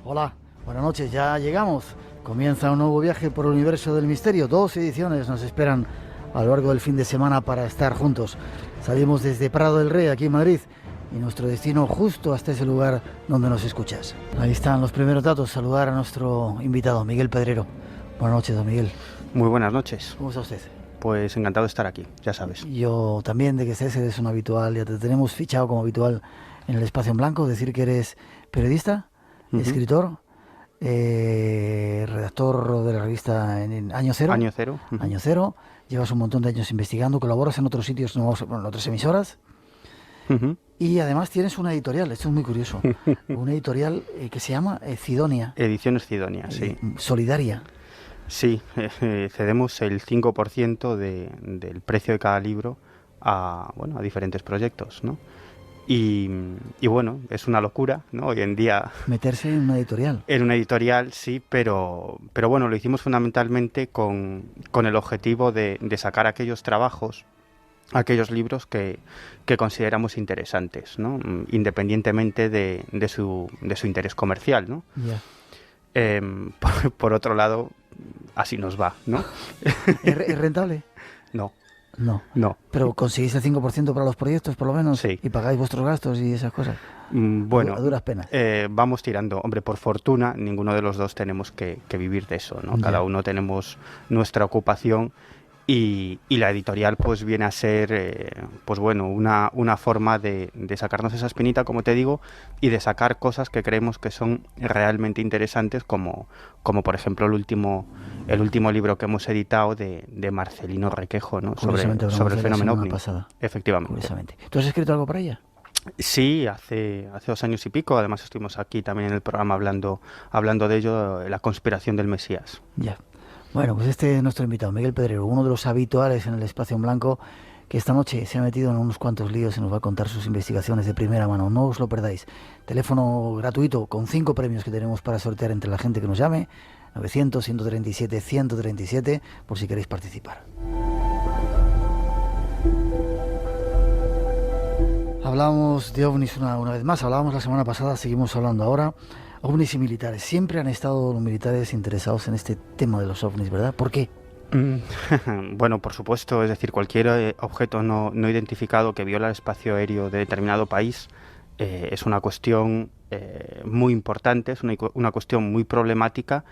Hola, buenas noches, ya llegamos. Comienza un nuevo viaje por el universo del misterio. 2 ediciones nos esperan a lo largo del fin de semana para estar juntos. Salimos desde Prado del Rey, aquí en Madrid, y nuestro destino justo hasta ese lugar donde nos escuchas. Ahí están los primeros datos. Saludar a nuestro invitado, Miguel Pedrero. Buenas noches, don Miguel. Muy buenas noches. ¿Cómo está usted? Pues encantado de estar aquí, ya sabes. Yo también, de que estés, eres un habitual. Ya te tenemos fichado como habitual en el Espacio en Blanco. Decir que eres periodista, escritor, redactor de la revista en Año Cero. Año Cero. Año Cero. Llevas un montón de años investigando, colaboras en otros sitios, en otras emisoras. Y además tienes una editorial, esto es muy curioso. Una editorial que se llama Cidonia. Ediciones Cidonia, sí. Solidaria. Sí, cedemos el 5% del precio de cada libro a diferentes proyectos, ¿no? Y bueno, es una locura, ¿no? Hoy en día... Meterse en una editorial. En una editorial, sí, pero bueno, lo hicimos fundamentalmente con el objetivo de sacar aquellos trabajos, aquellos libros que consideramos interesantes, ¿no? Independientemente de su interés comercial, ¿no? Yeah. Por otro lado, así nos va, ¿no? ¿Es rentable? No. No. Pero conseguís el 5% para los proyectos, por lo menos, sí. Y pagáis vuestros gastos y esas cosas. Bueno, a duras penas. Vamos tirando. Hombre, por fortuna, ninguno de los dos tenemos que vivir de eso, ¿no? Cada uno tenemos nuestra ocupación. Y la editorial pues viene a ser una forma de sacarnos esa espinita, como te digo, y de sacar cosas que creemos que son realmente interesantes, como por ejemplo el último libro que hemos editado de Marcelino Requejo, ¿no? sobre el fenómeno ovni. Efectivamente. Curiosamente. ¿Tú has escrito algo para ella? Sí, hace 2 años y pico. Además estuvimos aquí también en el programa hablando de ello, la conspiración del Mesías. Ya. Bueno, pues este es nuestro invitado, Miguel Pedrero, uno de los habituales en el Espacio en Blanco, que esta noche se ha metido en unos cuantos líos y nos va a contar sus investigaciones de primera mano. No os lo perdáis. Teléfono gratuito con 5 premios que tenemos para sortear entre la gente que nos llame, 900-137-137, por si queréis participar. Hablábamos de ovnis una vez más, hablábamos la semana pasada, seguimos hablando ahora. OVNIs y militares. Siempre han estado los militares interesados en este tema de los ovnis, ¿verdad? ¿Por qué? Bueno, por supuesto, es decir, cualquier objeto no identificado que viola el espacio aéreo de determinado país es una cuestión muy importante, es una cuestión muy problemática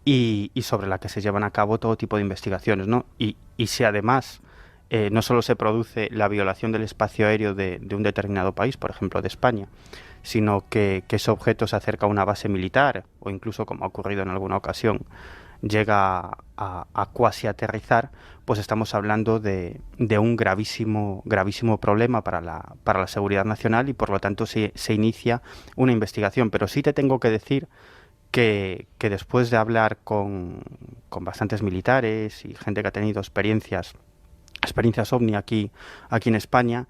y sobre la que se llevan a cabo todo tipo de investigaciones, ¿no? Y si además no solo se produce la violación del espacio aéreo de un determinado país, por ejemplo de España, sino que ese objeto se acerca a una base militar o incluso, como ha ocurrido en alguna ocasión, llega a cuasi aterrizar, pues estamos hablando de un gravísimo problema para la seguridad nacional y por lo tanto se inicia una investigación. Pero sí te tengo que decir que después de hablar con bastantes militares y gente que ha tenido experiencias ovni aquí en España,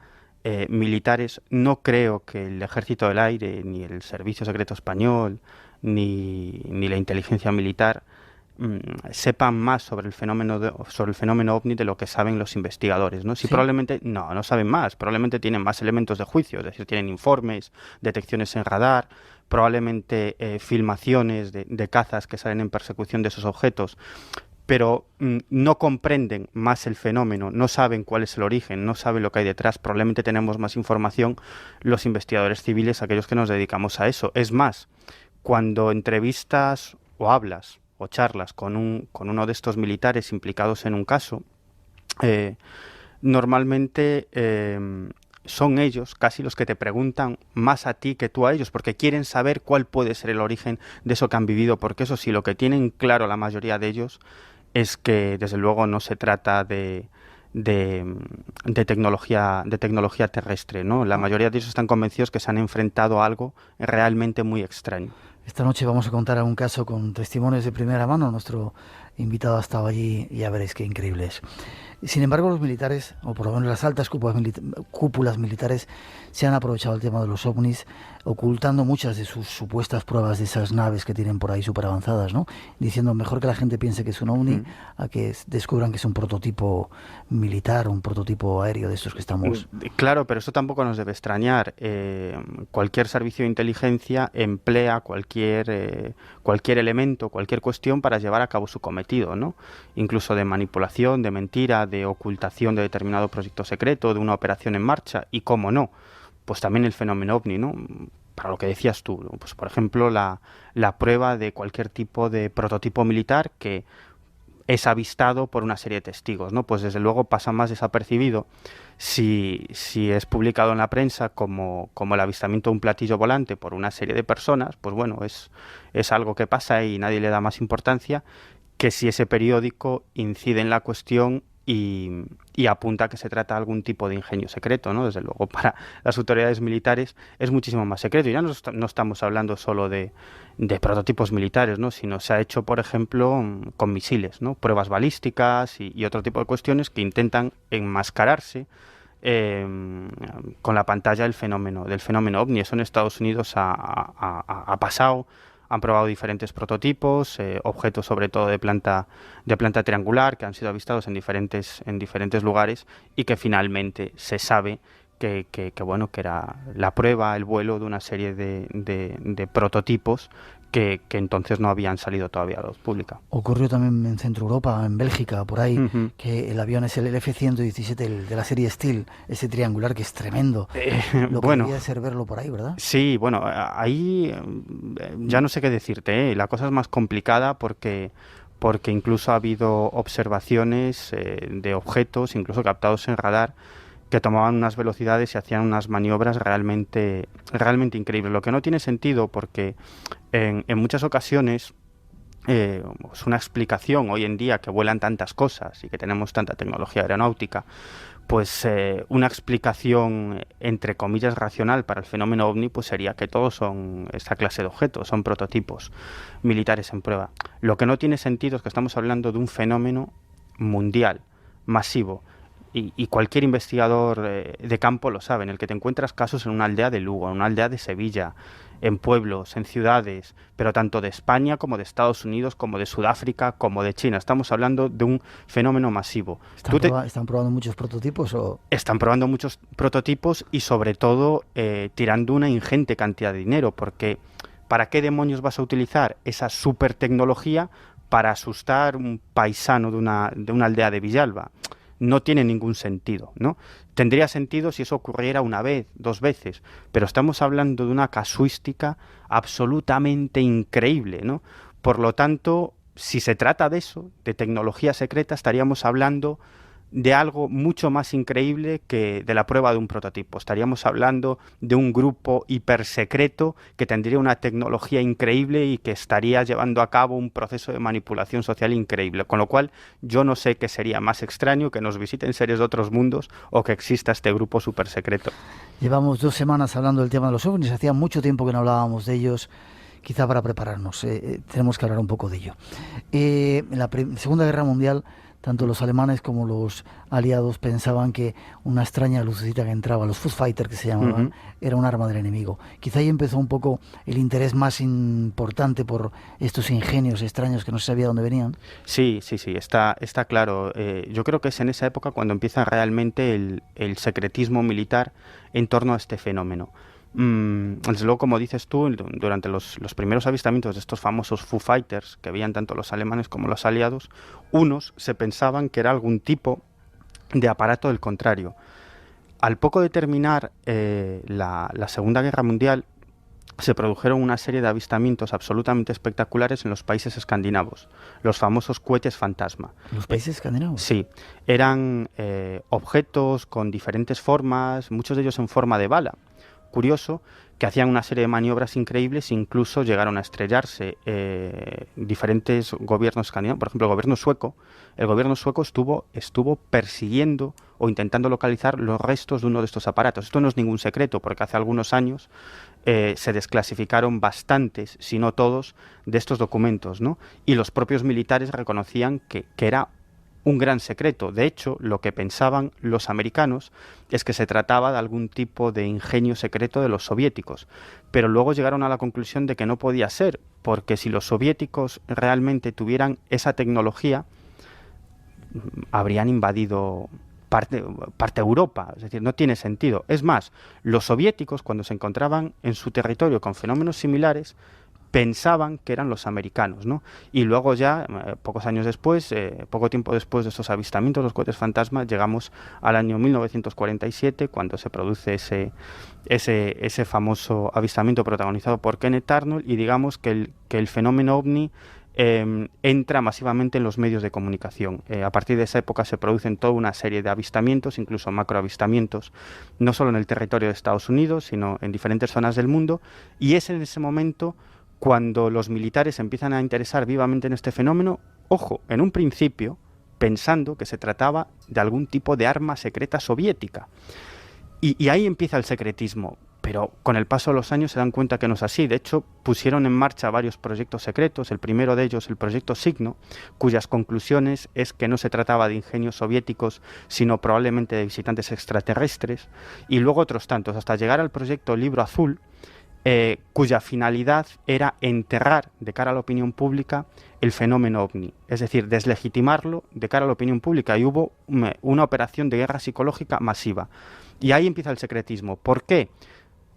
militares, no creo que el Ejército del Aire, ni el Servicio Secreto Español, ni la inteligencia militar sepan más sobre el fenómeno ovni de lo que saben los investigadores, ¿no? ¿Sí? Probablemente no saben más, probablemente tienen más elementos de juicio, es decir, tienen informes, detecciones en radar, probablemente filmaciones de cazas que salen en persecución de esos objetos, pero no comprenden más el fenómeno, no saben cuál es el origen, no saben lo que hay detrás. Probablemente tenemos más información los investigadores civiles, aquellos que nos dedicamos a eso. Es más, cuando entrevistas o hablas o charlas con uno de estos militares implicados en un caso, normalmente son ellos casi los que te preguntan más a ti que tú a ellos, porque quieren saber cuál puede ser el origen de eso que han vivido, porque eso sí, lo que tienen claro la mayoría de ellos es que desde luego no se trata de tecnología terrestre, ¿no? La mayoría de ellos están convencidos que se han enfrentado a algo realmente muy extraño. Esta noche vamos a contar un caso con testimonios de primera mano. Nuestro invitado, ha estado allí y ya veréis qué increíble es. Sin embargo, los militares, o por lo menos las altas cúpulas militares, se han aprovechado el tema de los ovnis, ocultando muchas de sus supuestas pruebas de esas naves que tienen por ahí súper avanzadas, ¿no? Diciendo mejor que la gente piense que es un ovni a que descubran que es un prototipo militar, un prototipo aéreo de estos que estamos... Claro, pero eso tampoco nos debe extrañar. Cualquier servicio de inteligencia emplea cualquier elemento, cualquier cuestión para llevar a cabo su cometido, ¿no? Incluso de manipulación, de mentira, de ocultación de determinado proyecto secreto, de una operación en marcha, y cómo no, pues también el fenómeno ovni, ¿no? Para lo que decías tú, ¿no? Pues por ejemplo la prueba de cualquier tipo de prototipo militar que es avistado por una serie de testigos, ¿no? Pues desde luego pasa más desapercibido si es publicado en la prensa como el avistamiento de un platillo volante por una serie de personas, pues bueno, es algo que pasa y nadie le da más importancia que si ese periódico incide en la cuestión y apunta que se trata de algún tipo de ingenio secreto, ¿no? Desde luego, para las autoridades militares es muchísimo más secreto. Y ya no estamos hablando solo de prototipos militares, ¿no? Sino se ha hecho, por ejemplo, con misiles, ¿no? Pruebas balísticas y otro tipo de cuestiones que intentan enmascararse con la pantalla del fenómeno ovni. Eso en Estados Unidos ha pasado. Han probado diferentes prototipos, objetos sobre todo de planta triangular que han sido avistados en diferentes lugares y que finalmente se sabe que era la prueba, el vuelo de una serie de prototipos que entonces no habían salido todavía a la luz pública. Ocurrió también en Centro Europa, en Bélgica, por ahí, que el avión es el F-117 de la serie Steel, ese triangular que es tremendo. Lo que debería ser verlo por ahí, ¿verdad? Sí, bueno, ahí ya no sé qué decirte, ¿eh? La cosa es más complicada porque incluso ha habido observaciones de objetos, incluso captados en radar, que tomaban unas velocidades y hacían unas maniobras realmente increíbles. Lo que no tiene sentido porque en muchas ocasiones es una explicación hoy en día que vuelan tantas cosas y que tenemos tanta tecnología aeronáutica, pues una explicación entre comillas racional para el fenómeno ovni pues sería que todos son esta clase de objetos, son prototipos militares en prueba. Lo que no tiene sentido es que estamos hablando de un fenómeno mundial, masivo. Y cualquier investigador de campo lo sabe, en el que te encuentras casos en una aldea de Lugo, en una aldea de Sevilla, en pueblos, en ciudades, pero tanto de España como de Estados Unidos, como de Sudáfrica, como de China. Estamos hablando de un fenómeno masivo. ¿Están probando muchos prototipos? Están probando muchos prototipos y sobre todo tirando una ingente cantidad de dinero, porque ¿para qué demonios vas a utilizar esa super tecnología para asustar un paisano de una aldea de Villalba? No tiene ningún sentido, ¿no? Tendría sentido si eso ocurriera una vez, dos veces, pero estamos hablando de una casuística absolutamente increíble, ¿no? Por lo tanto, si se trata de eso, de tecnología secreta, estaríamos hablando de algo mucho más increíble que de la prueba de un prototipo. Estaríamos hablando de un grupo hipersecreto que tendría una tecnología increíble y que estaría llevando a cabo un proceso de manipulación social increíble. Con lo cual, yo no sé qué sería más extraño, que nos visiten seres de otros mundos o que exista este grupo supersecreto. Llevamos 2 semanas hablando del tema de los ovnis. Hacía mucho tiempo que no hablábamos de ellos. Quizá para prepararnos, tenemos que hablar un poco de ello. En la Segunda Guerra Mundial, tanto los alemanes como los aliados pensaban que una extraña lucecita que entraba, los Foo Fighters que se llamaban, era un arma del enemigo. Quizá ahí empezó un poco el interés más importante por estos ingenios extraños que no se sabía dónde venían. Sí, está claro. Yo creo que es en esa época cuando empieza realmente el secretismo militar en torno a este fenómeno. Desde luego, como dices tú, durante los primeros avistamientos de estos famosos Foo Fighters que veían tanto los alemanes como los aliados, unos se pensaban que era algún tipo de aparato del contrario. Al poco de terminar la Segunda Guerra Mundial, se produjeron una serie de avistamientos absolutamente espectaculares en los países escandinavos, los famosos cohetes fantasma. ¿Los países escandinavos? Sí, eran objetos con diferentes formas, muchos de ellos en forma de bala, curioso que hacían una serie de maniobras increíbles, incluso llegaron a estrellarse diferentes gobiernos escandinavos. Por ejemplo, el gobierno sueco estuvo persiguiendo o intentando localizar los restos de uno de estos aparatos. Esto no es ningún secreto, porque hace algunos años se desclasificaron bastantes, si no todos, de estos documentos, ¿no? Y los propios militares reconocían que era un gran secreto. De hecho, lo que pensaban los americanos es que se trataba de algún tipo de ingenio secreto de los soviéticos, pero luego llegaron a la conclusión de que no podía ser, porque si los soviéticos realmente tuvieran esa tecnología, habrían invadido parte de Europa, es decir, no tiene sentido. Es más, los soviéticos, cuando se encontraban en su territorio con fenómenos similares, pensaban que eran los americanos, ¿no? Y luego ya, pocos años después, poco tiempo después de estos avistamientos, los cohetes fantasma, llegamos al año 1947, cuando se produce ese famoso avistamiento protagonizado por Kenneth Arnold, y digamos que el fenómeno ovni entra masivamente en los medios de comunicación. A partir de esa época se producen toda una serie de avistamientos, incluso macroavistamientos, no solo en el territorio de Estados Unidos, sino en diferentes zonas del mundo, y es en ese momento cuando los militares empiezan a interesar vivamente en este fenómeno, ojo, en un principio pensando que se trataba de algún tipo de arma secreta soviética. Y ahí empieza el secretismo, pero con el paso de los años se dan cuenta que no es así. De hecho, pusieron en marcha varios proyectos secretos, el primero de ellos, el proyecto Signo, cuyas conclusiones es que no se trataba de ingenios soviéticos, sino probablemente de visitantes extraterrestres, y luego otros tantos, hasta llegar al proyecto Libro Azul, cuya finalidad era enterrar de cara a la opinión pública el fenómeno ovni, es decir, deslegitimarlo de cara a la opinión pública, y hubo una operación de guerra psicológica masiva. Y ahí empieza el secretismo. ¿Por qué?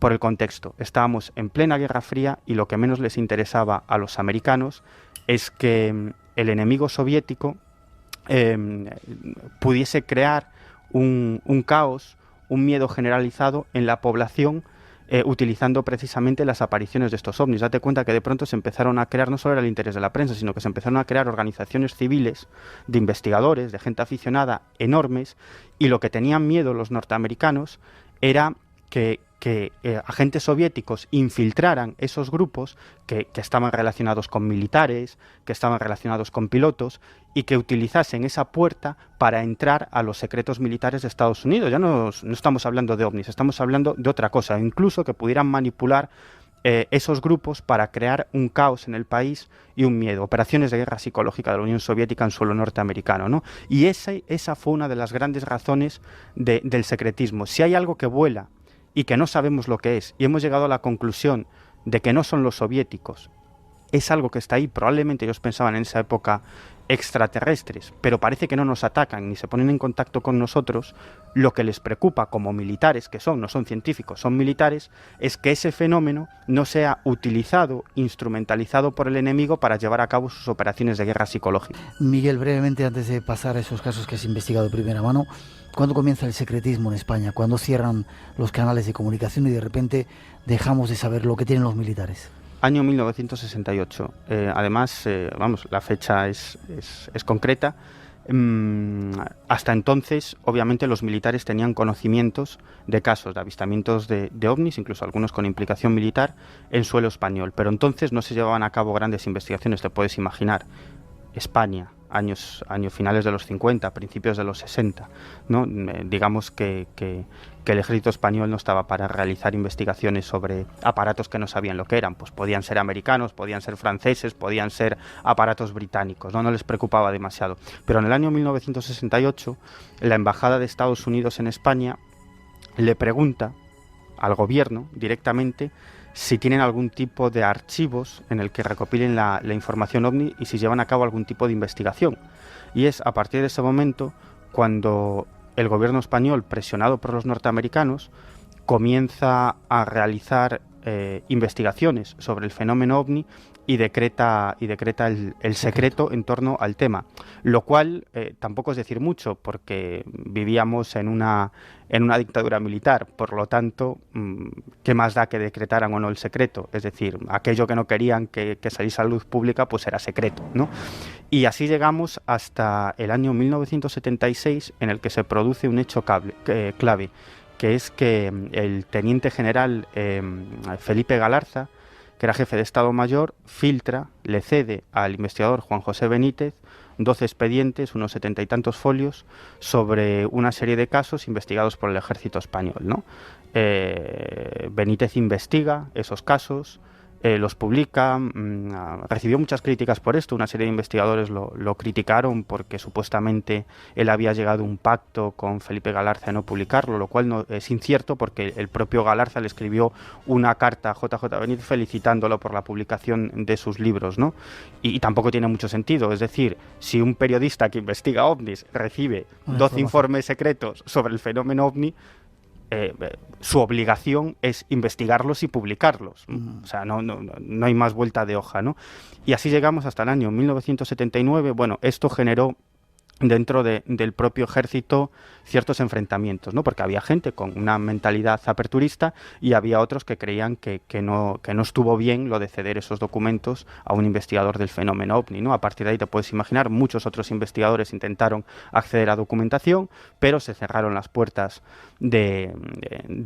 Por el contexto. Estábamos en plena Guerra Fría y lo que menos les interesaba a los americanos es que el enemigo soviético pudiese crear un caos, un miedo generalizado en la población, utilizando precisamente las apariciones de estos ovnis. Date cuenta que de pronto se empezaron a crear, no solo era el interés de la prensa, sino que se empezaron a crear organizaciones civiles de investigadores, de gente aficionada, enormes, y lo que tenían miedo los norteamericanos era que agentes soviéticos infiltraran esos grupos que estaban relacionados con militares, que estaban relacionados con pilotos, y que utilizasen esa puerta para entrar a los secretos militares de Estados Unidos. Ya no estamos hablando de ovnis, estamos hablando de otra cosa, incluso que pudieran manipular esos grupos para crear un caos en el país y un miedo, operaciones de guerra psicológica de la Unión Soviética en suelo norteamericano, ¿no? Y esa fue una de las grandes razones del secretismo. Si hay algo que vuela y que no sabemos lo que es, y hemos llegado a la conclusión de que no son los soviéticos, es algo que está ahí. Probablemente ellos pensaban en esa época extraterrestres, pero parece que no nos atacan ni se ponen en contacto con nosotros. Lo que les preocupa como militares, que no son científicos, son militares, es que ese fenómeno no sea utilizado, instrumentalizado por el enemigo para llevar a cabo sus operaciones de guerra psicológica. Miguel, brevemente, antes de pasar a esos casos que has investigado de primera mano, ¿cuándo comienza el secretismo en España? ¿Cuándo cierran los canales de comunicación y de repente dejamos de saber lo que tienen los militares? Año 1968. Además, la fecha es concreta. Hasta entonces, obviamente, los militares tenían conocimientos de casos de avistamientos de ovnis, incluso algunos con implicación militar, en suelo español. Pero entonces no se llevaban a cabo grandes investigaciones, te puedes imaginar. España, años finales de los 50, principios de los 60, ¿no? Digamos que el ejército español no estaba para realizar investigaciones sobre aparatos que no sabían lo que eran. Pues podían ser americanos, podían ser franceses, podían ser aparatos británicos, no les preocupaba demasiado. Pero en el año 1968, la Embajada de Estados Unidos en España le pregunta al gobierno directamente si tienen algún tipo de archivos en el que recopilen la información ovni y si llevan a cabo algún tipo de investigación. Y es a partir de ese momento cuando el gobierno español, presionado por los norteamericanos, comienza a realizar investigaciones sobre el fenómeno ovni y decreta el secreto en torno al tema, lo cual tampoco es decir mucho, porque vivíamos en una dictadura militar. Por lo tanto, ¿qué más da que decretaran o no el secreto? Es decir, aquello que no querían que saliese a la luz pública, pues era secreto, ¿no? Y así llegamos hasta el año 1976, en el que se produce un hecho clave, que es que el teniente general Felipe Galarza, que era jefe de Estado Mayor, filtra, le cede al investigador Juan José Benítez 12 expedientes, unos 70 y tantos folios, sobre una serie de casos investigados por el ejército español, ¿no? Benítez investiga esos casos, los publica, recibió muchas críticas por esto. Una serie de investigadores lo criticaron porque supuestamente él había llegado a un pacto con Felipe Galarza de no publicarlo, lo cual no, es incierto, porque el propio Galarza le escribió una carta a JJ Benítez felicitándolo por la publicación de sus libros, ¿no? Y tampoco tiene mucho sentido. Es decir, si un periodista que investiga ovnis recibe 12 informes secretos sobre el fenómeno ovni, su obligación es investigarlos y publicarlos. O sea, no hay más vuelta de hoja, ¿no? Y así llegamos hasta el año 1979. Bueno, esto generó dentro del propio ejército ciertos enfrentamientos, ¿no? Porque había gente con una mentalidad aperturista y había otros que creían que no estuvo bien lo de ceder esos documentos a un investigador del fenómeno ovni, ¿no? A partir de ahí te puedes imaginar, muchos otros investigadores intentaron acceder a documentación, pero se cerraron las puertas de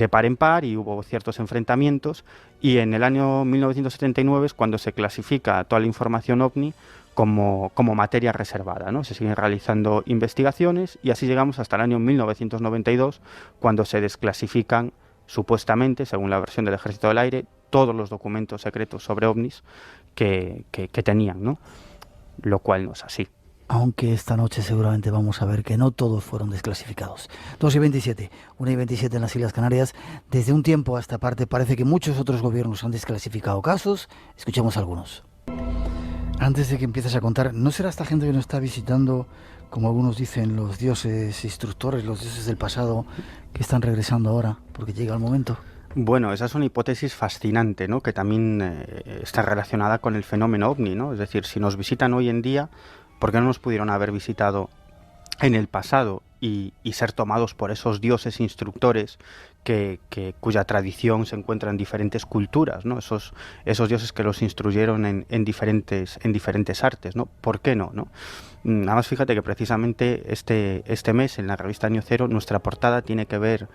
par en par y hubo ciertos enfrentamientos, y en el año 1979 es cuando se clasifica toda la información ovni como materia reservada, ¿no? Se siguen realizando investigaciones y así llegamos hasta el año 1992, cuando se desclasifican, supuestamente, según la versión del Ejército del Aire, todos los documentos secretos sobre ovnis que tenían, ¿no? Lo cual no es así. Aunque esta noche seguramente vamos a ver que no todos fueron desclasificados. 2:27, 1:27 en las Islas Canarias. Desde un tiempo a esta parte parece que muchos otros gobiernos han desclasificado casos. Escuchemos algunos. Antes de que empieces a contar, ¿no será esta gente que nos está visitando, como algunos dicen, los dioses instructores, los dioses del pasado, que están regresando ahora, porque llega el momento? Bueno, esa es una hipótesis fascinante, ¿no? Que también está relacionada con el fenómeno ovni, ¿no? Es decir, si nos visitan hoy en día, ¿por qué no nos pudieron haber visitado en el pasado y ser tomados por esos dioses instructores cuya tradición se encuentra en diferentes culturas, ¿no? Esos dioses que los instruyeron en diferentes artes, ¿no? ¿Por qué no, no? Nada más fíjate que precisamente este mes en la revista Año Cero nuestra portada tiene que ver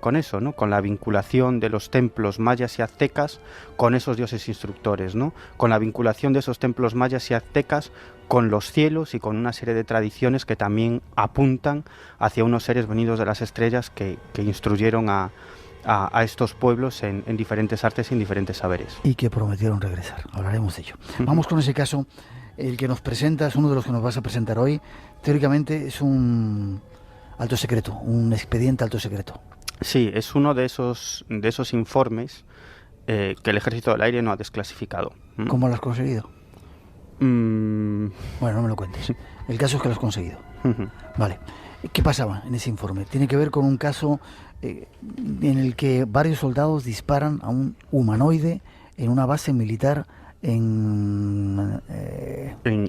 con eso, ¿no? Con la vinculación de los templos mayas y aztecas con esos dioses instructores, ¿no? Con la vinculación de esos templos mayas y aztecas con los cielos y con una serie de tradiciones que también apuntan hacia unos seres venidos de las estrellas que instruyeron a estos pueblos en diferentes artes y en diferentes saberes. Y que prometieron regresar. Hablaremos de ello. Vamos con ese caso. El que nos presenta es uno de los que nos vas a presentar hoy. Teóricamente es un alto secreto, un expediente alto secreto. Sí, es uno de esos informes que el Ejército del Aire no ha desclasificado. ¿Cómo lo has conseguido? Bueno, no me lo cuentes. El caso es que lo has conseguido. Vale. ¿Qué pasaba en ese informe? Tiene que ver con un caso en el que varios soldados disparan a un humanoide en una base militar en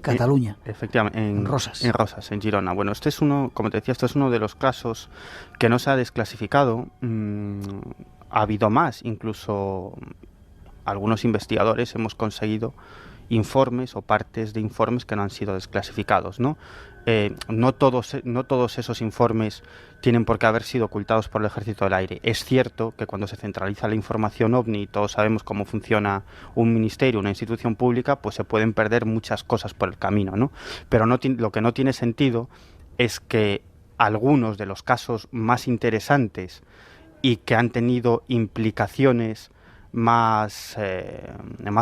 Cataluña. Efectivamente, en Rosas. En Rosas, en Girona. Bueno, este es uno, como te decía, este es uno de los casos que no se ha desclasificado. Ha habido más, incluso algunos investigadores hemos conseguido informes o partes de informes que no han sido desclasificados, ¿no? No todos esos informes tienen por qué haber sido ocultados por el Ejército del Aire. Es cierto que cuando se centraliza la información ovni, y todos sabemos cómo funciona un ministerio, una institución pública, pues se pueden perder muchas cosas por el camino, ¿no? Pero lo que no tiene sentido es que algunos de los casos más interesantes y que han tenido implicaciones más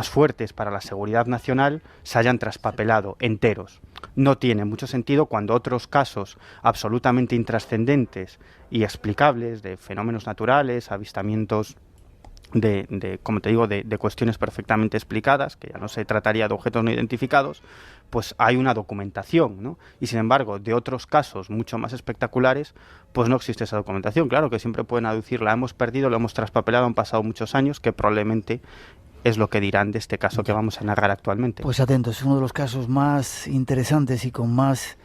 fuertes para la seguridad nacional se hayan traspapelado enteros. No tiene mucho sentido cuando otros casos absolutamente intrascendentes y explicables de fenómenos naturales, avistamientos como te digo, de cuestiones perfectamente explicadas, que ya no se trataría de objetos no identificados, pues hay una documentación, ¿no? Y sin embargo, de otros casos mucho más espectaculares, pues no existe esa documentación. Claro que siempre pueden aducir, la hemos perdido, lo hemos traspapelado, han pasado muchos años, que probablemente es lo que dirán de este caso que vamos a narrar actualmente. Pues atentos, es uno de los casos más interesantes y con más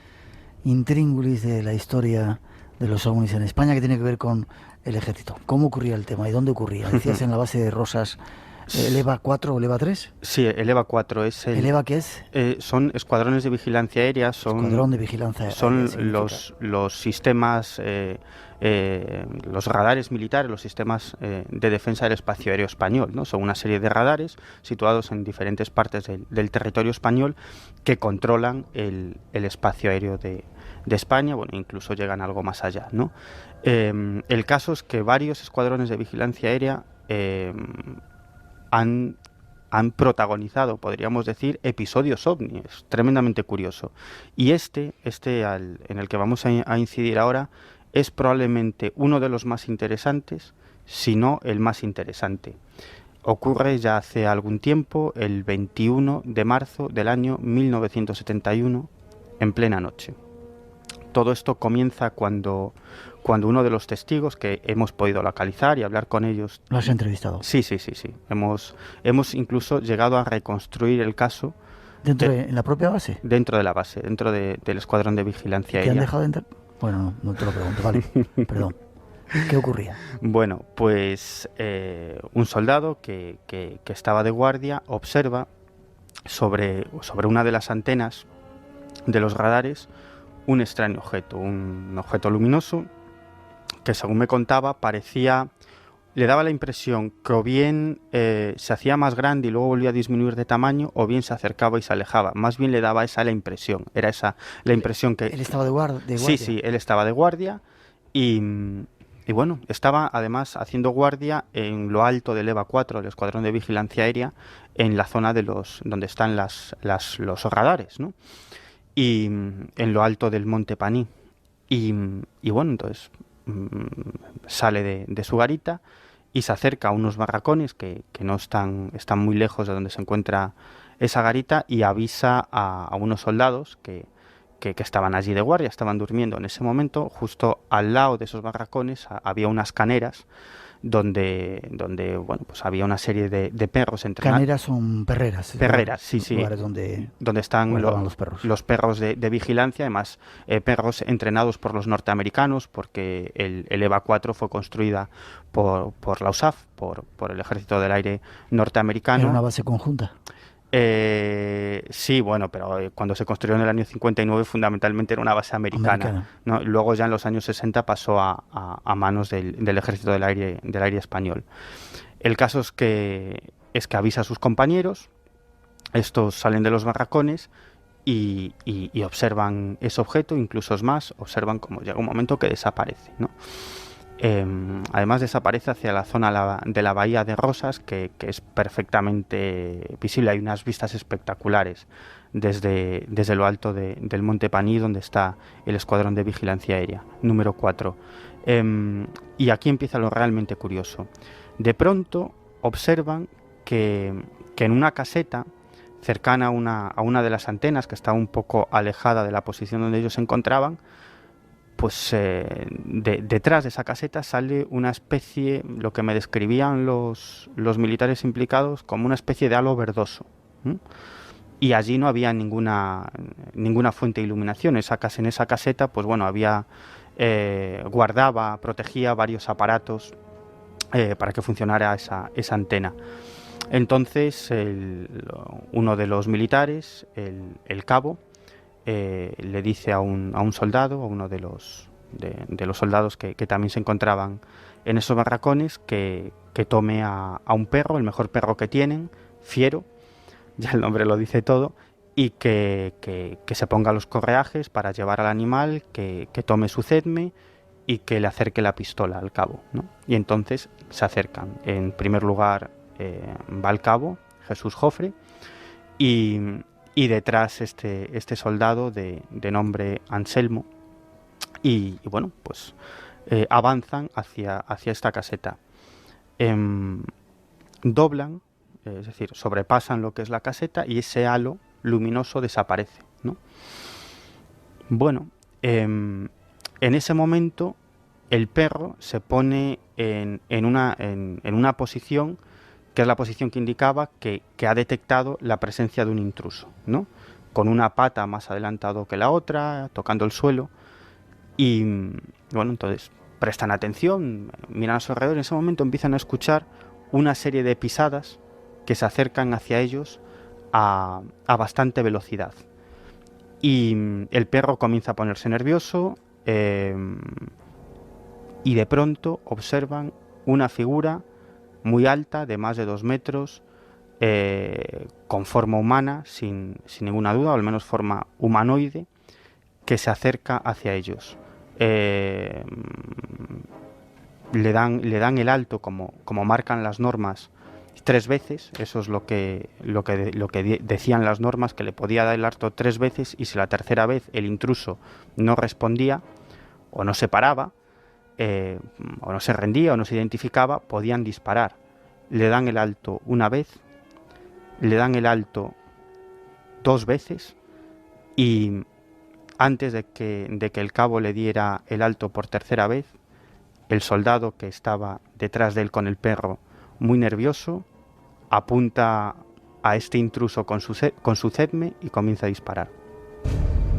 intríngulis de la historia de los ovnis en España, que tiene que ver con el ejército. ¿Cómo ocurría el tema y dónde ocurría? Decías en la base de Rosas, ¿El EVA 4 o el EVA 3? Sí, el EVA 4 es ¿El EVA qué es? Son escuadrones de vigilancia aérea, Escuadrón de vigilancia aérea son significa. los sistemas, los radares militares, los sistemas de defensa del espacio aéreo español, ¿no? Son una serie de radares situados en diferentes partes del territorio español que controlan el espacio aéreo de España, bueno, incluso llegan algo más allá, ¿no? El caso es que varios escuadrones de vigilancia aérea han protagonizado, podríamos decir, episodios ovni. Es tremendamente curioso. Y en el que vamos a incidir ahora, es probablemente uno de los más interesantes, si no el más interesante. Ocurre ya hace algún tiempo, el 21 de marzo del año 1971, en plena noche. Todo esto comienza cuando uno de los testigos que hemos podido localizar y hablar con ellos... ¿Lo has entrevistado? Sí. Hemos incluso llegado a reconstruir el caso. ¿En la propia base? Dentro de la base, dentro del escuadrón de vigilancia aérea. ¿Te han dejado entrar? Bueno, no te lo pregunto, vale. Perdón. ¿Qué ocurría? Bueno, pues un soldado que estaba de guardia observa sobre una de las antenas de los radares un extraño objeto, un objeto luminoso que, según me contaba, le daba la impresión que o bien se hacía más grande y luego volvía a disminuir de tamaño, o bien se acercaba y se alejaba. Más bien le daba esa la impresión, era esa la impresión que... ¿Él estaba de guardia? Sí, él estaba de guardia y bueno, estaba además haciendo guardia en lo alto del EVA 4, el Escuadrón de Vigilancia Aérea, en la zona donde están los radares, ¿no? Y en lo alto del Monte Paní. Y bueno, entonces sale de su garita y se acerca a unos barracones que no están muy lejos de donde se encuentra esa garita, y avisa a unos soldados que estaban allí de guardia, estaban durmiendo en ese momento. Justo al lado de esos barracones había unas caneras donde bueno, pues había una serie de perros entrenados. Caneras son perreras. Perreras, sí. Lugares donde están los perros de vigilancia, además perros entrenados por los norteamericanos, porque el EVA 4 fue construida por la USAF, por el Ejército del Aire norteamericano. ¿Era una base conjunta? Sí, bueno, pero cuando se construyó en el año 59 fundamentalmente era una base americana. ¿No? Luego ya en los años 60 pasó a manos del Ejército del Aire español. El caso es que avisa a sus compañeros, estos salen de los barracones y observan ese objeto, incluso es más, observan cómo llega un momento que desaparece, ¿no? Además desaparece hacia la zona de la bahía de Rosas, que es perfectamente visible. Hay unas vistas espectaculares desde lo alto del Monte Paní, donde está el Escuadrón de Vigilancia Aérea, número 4. Y aquí empieza lo realmente curioso. De pronto observan que en una caseta cercana a una de las antenas, que estaba un poco alejada de la posición donde ellos se encontraban, pues detrás de esa caseta sale una especie, lo que me describían los militares implicados, como una especie de halo verdoso. Y allí no había ninguna fuente de iluminación. En esa caseta, pues bueno, había protegía varios aparatos para que funcionara esa antena. Entonces uno de los militares, el cabo, le dice a un soldado, a uno de los soldados que también se encontraban en esos barracones, que tome a un perro, el mejor perro que tienen, fiero, ya el nombre lo dice todo, y que se ponga los correajes para llevar al animal, que tome su cedme y que le acerque la pistola al cabo, ¿no? Y entonces se acercan. En primer lugar va el cabo, Jesús Jofre, y detrás este soldado de nombre Anselmo, y bueno, pues avanzan hacia esta caseta. Doblan, es decir, sobrepasan lo que es la caseta, y ese halo luminoso desaparece, ¿no? Bueno, en ese momento el perro se pone en una posición que es la posición que indicaba que ha detectado la presencia de un intruso, ¿no? Con una pata más adelantado que la otra, tocando el suelo. Y bueno, entonces prestan atención, miran a su alrededor, y en ese momento empiezan a escuchar una serie de pisadas que se acercan hacia ellos a bastante velocidad. Y el perro comienza a ponerse nervioso y de pronto observan una figura muy alta, de más de 2 metros, con forma humana, sin ninguna duda, o al menos forma humanoide, que se acerca hacia ellos. Le dan el alto como marcan las normas 3 veces. Eso es lo que decían las normas, que le podía dar el alto 3 veces, y si la tercera vez el intruso no respondía o no se paraba, o no se rendía o no se identificaba, podían disparar. Le dan el alto una vez, le dan el alto 2 veces, y antes de que el cabo le diera el alto por tercera vez, el soldado que estaba detrás de él con el perro, muy nervioso, apunta a este intruso con su cedme y comienza a disparar.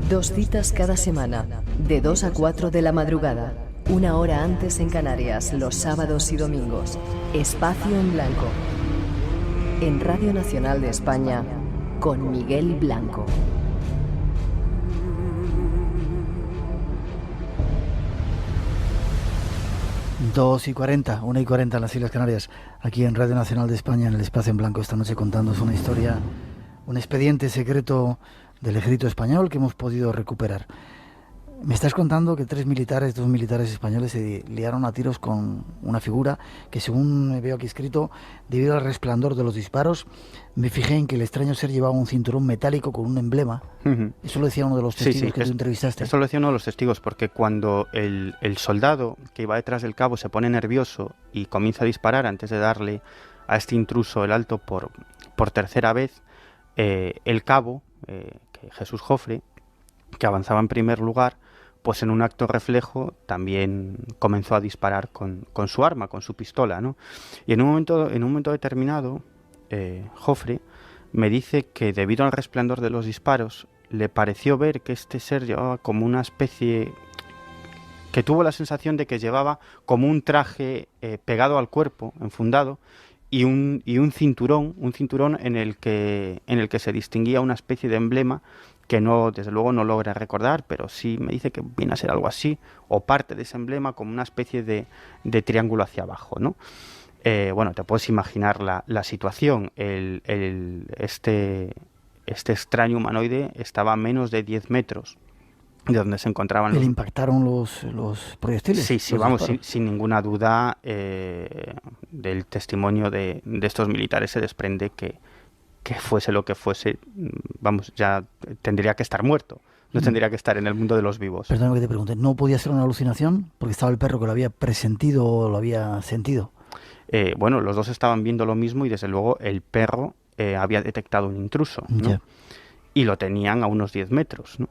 2 citas cada semana, de 2 a 4 de la madrugada, 1 hora antes en Canarias, los sábados y domingos. Espacio en Blanco. En Radio Nacional de España, con Miguel Blanco. 2:40, 1:40 en las Islas Canarias, aquí en Radio Nacional de España, en el Espacio en Blanco, esta noche contándoos una historia, un expediente secreto del ejército español que hemos podido recuperar. Me estás contando que 2 militares españoles se liaron a tiros con una figura que, según veo aquí escrito, debido al resplandor de los disparos, me fijé en que el extraño ser llevaba un cinturón metálico con un emblema. Eso lo decía uno de los testigos que tú entrevistaste. Eso lo decía uno de los testigos, porque cuando el soldado que iba detrás del cabo se pone nervioso y comienza a disparar antes de darle a este intruso el alto por tercera vez, el cabo, que Jesús Jofre, que avanzaba en primer lugar, pues en un acto reflejo también comenzó a disparar con su arma, con su pistola, ¿no? Y en un momento determinado, Jofre me dice que debido al resplandor de los disparos le pareció ver que este ser llevaba como una especie, que tuvo la sensación de que llevaba como un traje pegado al cuerpo, enfundado, y un cinturón en el que se distinguía una especie de emblema que no, desde luego no logra recordar, pero sí me dice que viene a ser algo así, o parte de ese emblema, como una especie de triángulo hacia abajo, ¿no? Bueno, te puedes imaginar la situación. Este extraño humanoide estaba a menos de 10 metros de donde se encontraban ¿Le impactaron los proyectiles? Sí, vamos, sin ninguna duda. Del testimonio de estos militares se desprende que fuese lo que fuese, vamos, ya tendría que estar muerto, no tendría que estar en el mundo de los vivos. Perdóname que te pregunte, ¿no podía ser una alucinación? Porque estaba el perro que lo había presentido o lo había sentido. Bueno, los dos estaban viendo lo mismo y desde luego el perro había detectado un intruso, ¿no? Yeah. Y lo tenían a unos 10 metros, ¿no?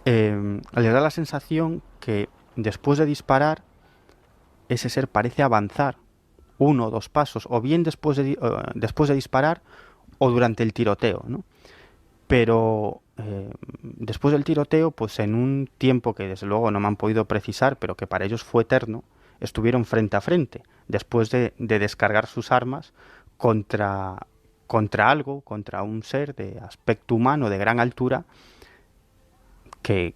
Le da la sensación que después de disparar, ese ser parece avanzar 1 o 2 pasos, o bien después de disparar o durante el tiroteo, ¿no? Pero después del tiroteo, pues en un tiempo que desde luego no me han podido precisar, pero que para ellos fue eterno, estuvieron frente a frente, después de descargar sus armas contra un ser de aspecto humano, de gran altura, que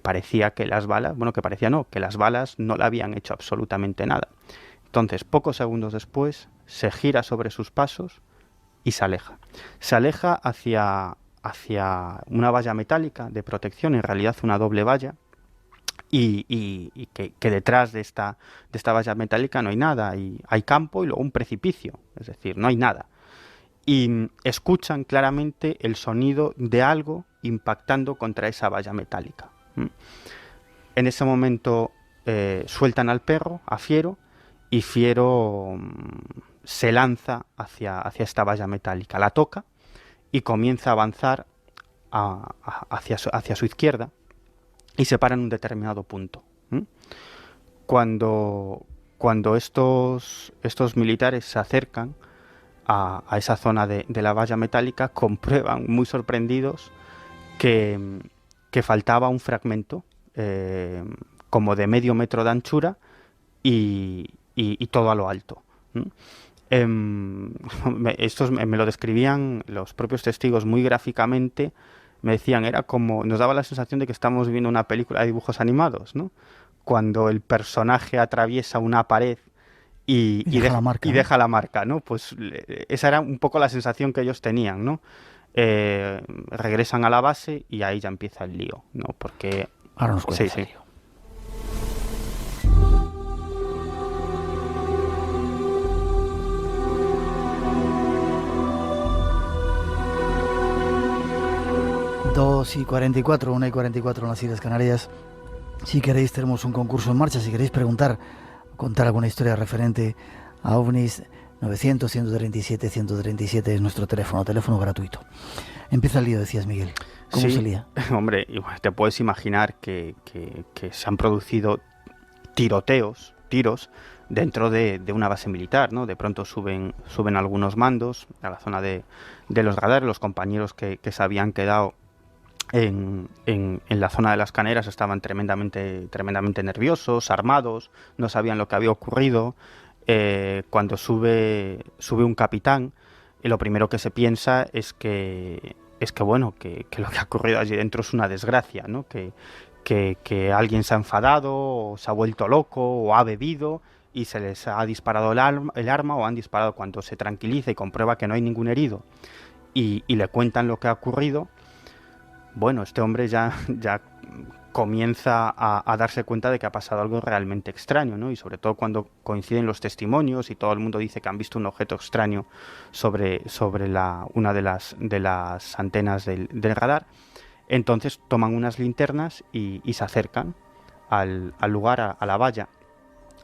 parecía que las balas, que las balas no le habían hecho absolutamente nada. Entonces, pocos segundos después, se gira sobre sus pasos y se aleja. Se aleja hacia una valla metálica de protección, en realidad una doble valla, y que detrás de esta valla metálica no hay nada, hay campo y luego un precipicio, es decir, no hay nada. Y escuchan claramente el sonido de algo impactando contra esa valla metálica. En ese momento sueltan al perro, a Fiero, y Fiero se lanza hacia esta valla metálica, la toca y comienza a avanzar hacia su izquierda y se para en un determinado punto. Cuando estos militares se acercan a esa zona de la valla metálica, comprueban muy sorprendidos que faltaba un fragmento como de medio metro de anchura y todo a lo alto. Estos me lo describían los propios testigos muy gráficamente. Me decían, era como, nos daba la sensación de que estamos viendo una película de dibujos animados, ¿no? Cuando el personaje atraviesa una pared Y deja la marca, y ¿no? deja la marca, ¿no? Pues esa era un poco la sensación que ellos tenían, ¿no? Regresan a la base y ahí ya empieza el lío, ¿no? Porque Ahora nos sí, cuentas el sí. lío. 2:44, 1:44 en las Islas Canarias. Si queréis, tenemos un concurso en marcha. Si queréis preguntar, contar alguna historia referente a OVNIs, 900-137-137 es nuestro teléfono gratuito. Empieza el lío, decías, Miguel. ¿Cómo Sí, se lía? hombre, y bueno, te puedes imaginar que se han producido tiros dentro de una base militar, ¿no? De pronto suben algunos mandos a la zona de los radares, los compañeros que se habían quedado en la zona de las Caneras estaban tremendamente nerviosos, armados, no sabían lo que había ocurrido. Cuando sube un capitán, lo primero que se piensa es que bueno, que lo que ha ocurrido allí dentro es una desgracia, ¿no? Que alguien se ha enfadado, o se ha vuelto loco, o ha bebido y se les ha disparado el arma, o han disparado. Cuando se tranquiliza y comprueba que no hay ningún herido y le cuentan lo que ha ocurrido, bueno, este hombre ya comienza a darse cuenta de que ha pasado algo realmente extraño, ¿no? Y sobre todo cuando coinciden los testimonios y todo el mundo dice que han visto un objeto extraño sobre una de las antenas del radar. Entonces toman unas linternas y se acercan al lugar, a la valla.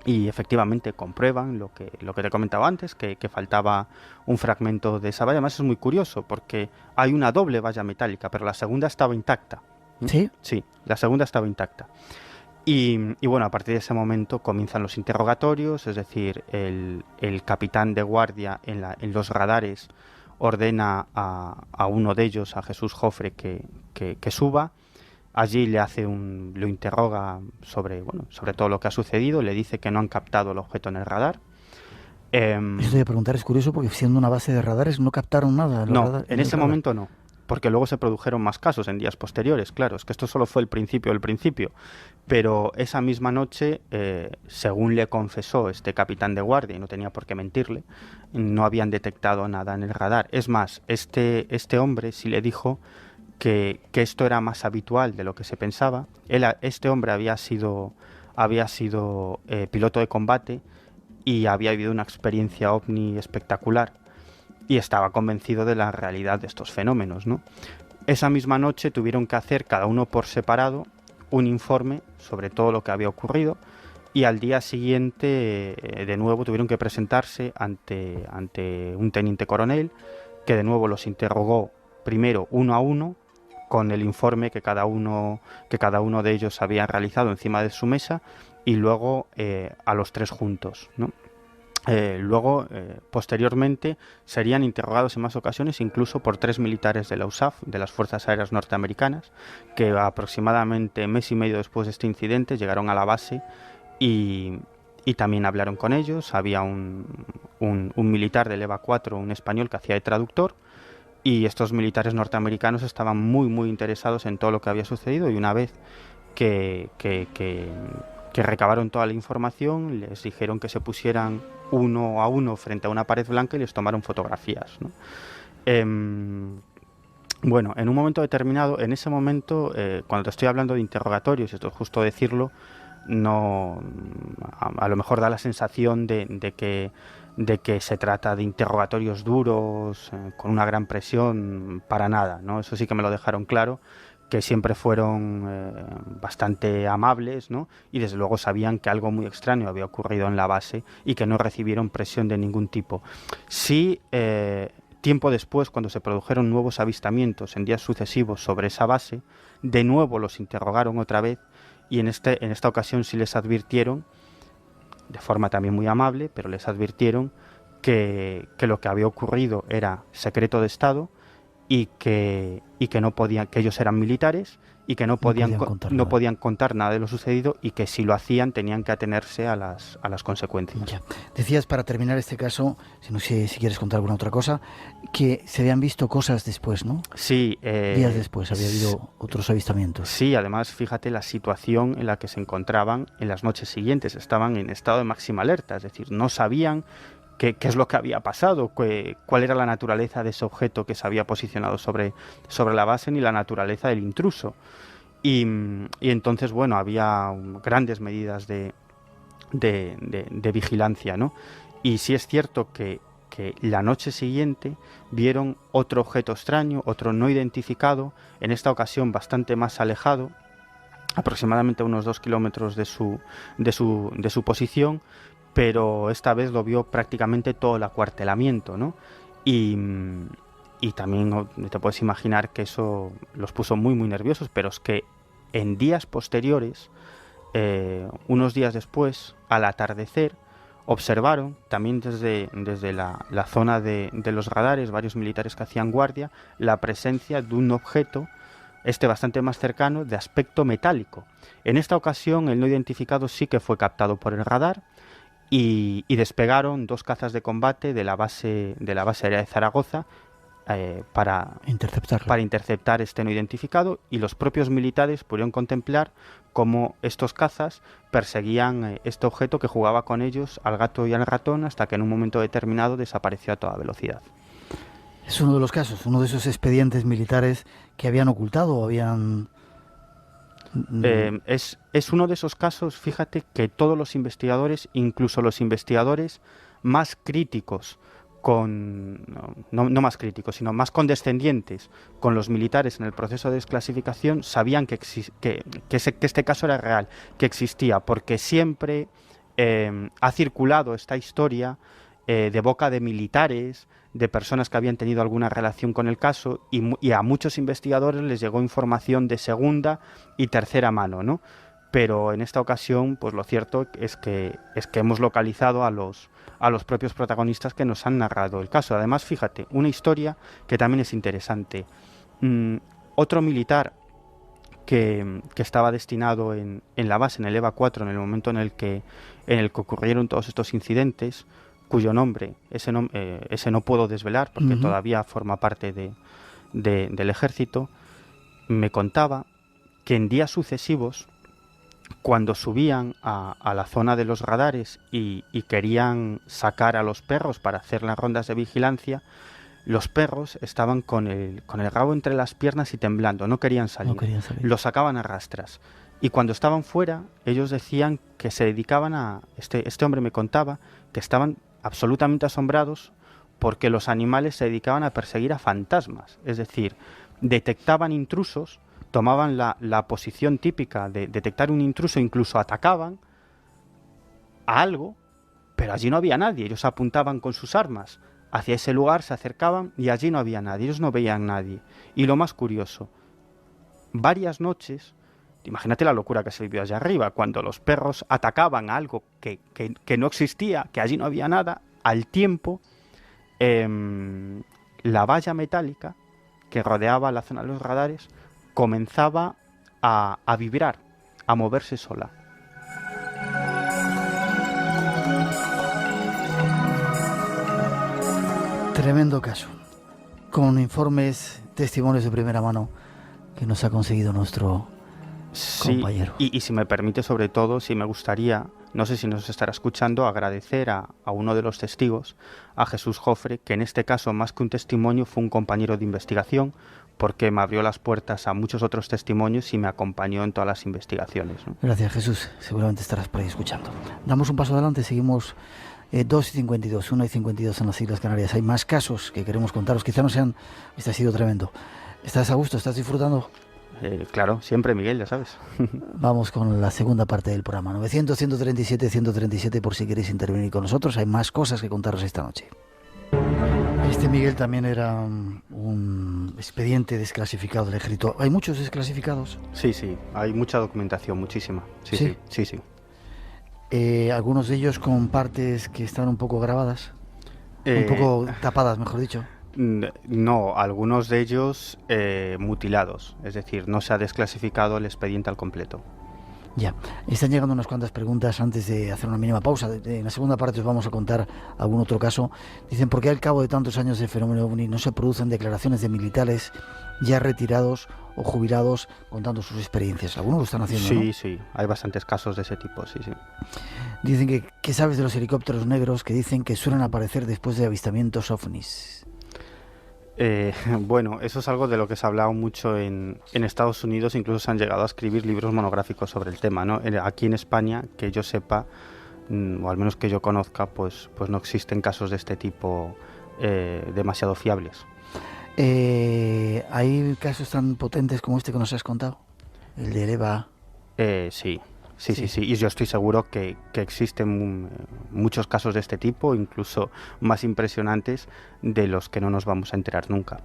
Y efectivamente comprueban lo que te comentaba antes, que faltaba un fragmento de esa valla. Además es muy curioso porque hay una doble valla metálica, pero la segunda estaba intacta. ¿Sí? Sí, la segunda estaba intacta. Y bueno, a partir de ese momento comienzan los interrogatorios, es decir, el capitán de guardia en los radares ordena a uno de ellos, a Jesús Jofre, que suba. Allí lo interroga sobre todo lo que ha sucedido, le dice que no han captado el objeto en el radar. Eso de preguntar es curioso porque siendo una base de radares no captaron nada. No, en ese momento no, porque luego se produjeron más casos en días posteriores, claro, es que esto solo fue el principio del principio. Pero esa misma noche, según le confesó este capitán de guardia, y no tenía por qué mentirle, no habían detectado nada en el radar. Es más, este hombre sí le dijo que esto era más habitual de lo que se pensaba. Este hombre había sido piloto de combate y había vivido una experiencia ovni espectacular y estaba convencido de la realidad de estos fenómenos, ¿no? Esa misma noche tuvieron que hacer, cada uno por separado, un informe sobre todo lo que había ocurrido, y al día siguiente de nuevo tuvieron que presentarse ante un teniente coronel, que de nuevo los interrogó primero uno a uno con el informe que cada uno de ellos había realizado encima de su mesa, y luego a los tres juntos, ¿no? Posteriormente, serían interrogados en más ocasiones, incluso por 3 militares de la USAF, de las Fuerzas Aéreas Norteamericanas, que aproximadamente mes y medio después de este incidente llegaron a la base y también hablaron con ellos. Había un militar del EVA 4, un español, que hacía de traductor, y estos militares norteamericanos estaban muy interesados en todo lo que había sucedido, y una vez que recabaron toda la información, les dijeron que se pusieran uno a uno frente a una pared blanca y les tomaron fotografías, ¿no? Bueno, en un momento determinado, en ese momento, cuando te estoy hablando de interrogatorios, esto es justo decirlo, no, a lo mejor da la sensación de que se trata de interrogatorios duros, con una gran presión, para nada, ¿no? Eso sí que me lo dejaron claro, que siempre fueron bastante amables, ¿no? Y desde luego sabían que algo muy extraño había ocurrido en la base y que no recibieron presión de ningún tipo. Sí, tiempo después, cuando se produjeron nuevos avistamientos en días sucesivos sobre esa base, de nuevo los interrogaron otra vez, y en esta ocasión sí les advirtieron, de forma también muy amable, pero les advirtieron que lo que había ocurrido era secreto de Estado, y que no podían, que ellos eran militares y que no podían contar nada de lo sucedido, y que si lo hacían tenían que atenerse a las consecuencias. Ya. Decías, para terminar este caso, si quieres contar alguna otra cosa, que se habían visto cosas después, ¿no? Sí. Días después había habido otros avistamientos. Sí, además fíjate la situación en la que se encontraban en las noches siguientes. Estaban en estado de máxima alerta, es decir, no sabían qué es lo que había pasado, cuál era la naturaleza de ese objeto que se había posicionado sobre la base, ni la naturaleza del intruso. Y entonces, bueno, había grandes medidas de vigilancia, ¿no? Y sí es cierto que la noche siguiente vieron otro objeto extraño, otro no identificado, en esta ocasión bastante más alejado, aproximadamente a unos 2 kilómetros de su posición, pero esta vez lo vio prácticamente todo el acuartelamiento, ¿no? Y también te puedes imaginar que eso los puso muy, muy nerviosos, pero es que en días posteriores, unos días después, al atardecer, observaron, también desde la zona de los radares, varios militares que hacían guardia, la presencia de un objeto, bastante más cercano, de aspecto metálico. En esta ocasión, el no identificado sí que fue captado por el radar, y despegaron 2 cazas de combate de la base aérea de Zaragoza para interceptar este no identificado, y los propios militares pudieron contemplar cómo estos cazas perseguían este objeto que jugaba con ellos al gato y al ratón, hasta que en un momento determinado desapareció a toda velocidad. Es uno de los casos, uno de esos expedientes militares que habían ocultado o habían... Es uno de esos casos, fíjate, que todos los investigadores, incluso los investigadores más críticos, no más críticos, sino más condescendientes con los militares en el proceso de desclasificación, sabían que este caso era real, que existía, porque siempre ha circulado esta historia de boca de militares, de personas que habían tenido alguna relación con el caso, y a muchos investigadores les llegó información de segunda y tercera mano, ¿no? Pero en esta ocasión, pues lo cierto es que hemos localizado a los propios protagonistas que nos han narrado el caso. Además, fíjate, una historia que también es interesante. Otro militar que estaba destinado en la base, en el EVA 4, en el momento en el que ocurrieron todos estos incidentes, cuyo nombre, ese no puedo desvelar porque todavía forma parte del ejército, me contaba que en días sucesivos, cuando subían a la zona de los radares y querían sacar a los perros para hacer las rondas de vigilancia, los perros estaban con el rabo entre las piernas y temblando, no querían salir. Los sacaban a rastras. Y cuando estaban fuera, ellos decían que se dedicaban a... Este hombre me contaba que estaban absolutamente asombrados porque los animales se dedicaban a perseguir a fantasmas. Es decir, detectaban intrusos, tomaban la posición típica de detectar un intruso, incluso atacaban a algo, pero allí no había nadie. Ellos apuntaban con sus armas hacia ese lugar, se acercaban y allí no había nadie, ellos no veían nadie. Y lo más curioso, varias noches, imagínate la locura que se vivió allá arriba, cuando los perros atacaban a algo que no existía, que allí no había nada, al tiempo la valla metálica que rodeaba la zona de los radares comenzaba a vibrar, a moverse sola. Tremendo caso, con informes, testimonios de primera mano que nos ha conseguido nuestro compañero. Y si me permite, sobre todo, si me gustaría, no sé si nos estará escuchando, agradecer a uno de los testigos, a Jesús Jofre, que en este caso, más que un testimonio, fue un compañero de investigación, porque me abrió las puertas a muchos otros testimonios y me acompañó en todas las investigaciones, ¿no? Gracias, Jesús. Seguramente estarás por ahí escuchando. Damos un paso adelante, seguimos 2:52, 1:52 en las Islas Canarias. Hay más casos que queremos contaros, quizá no sean... Este ha sido tremendo. ¿Estás a gusto? ¿Estás disfrutando? Claro, siempre, Miguel, ya sabes. Vamos con la segunda parte del programa. 900-137-137 por si queréis intervenir con nosotros. Hay más cosas que contaros esta noche. Este Miguel también era un expediente desclasificado del ejército. ¿Hay muchos desclasificados? Sí, hay mucha documentación, muchísima. Sí. Algunos de ellos con partes que están un poco grabadas, un poco tapadas, mejor dicho. No, algunos de ellos mutilados, es decir, no se ha desclasificado el expediente al completo. Ya, están llegando unas cuantas preguntas antes de hacer una mínima pausa. En la segunda parte os vamos a contar algún otro caso. Dicen, ¿por qué al cabo de tantos años de fenómeno OVNI no se producen declaraciones de militares ya retirados o jubilados contando sus experiencias? Algunos lo están haciendo, Sí, ¿no? sí, hay bastantes casos de ese tipo, sí. Dicen que, ¿qué sabes de los helicópteros negros que dicen que suelen aparecer después de avistamientos ovnis? Bueno, eso es algo de lo que se ha hablado mucho en Estados Unidos, incluso se han llegado a escribir libros monográficos sobre el tema, ¿no? Aquí en España, que yo sepa, o al menos que yo conozca, pues no existen casos de este tipo demasiado fiables. ¿Hay casos tan potentes como este que nos has contado? El de Ereba. Sí. Y yo estoy seguro que existen muchos casos de este tipo, incluso más impresionantes, de los que no nos vamos a enterar nunca.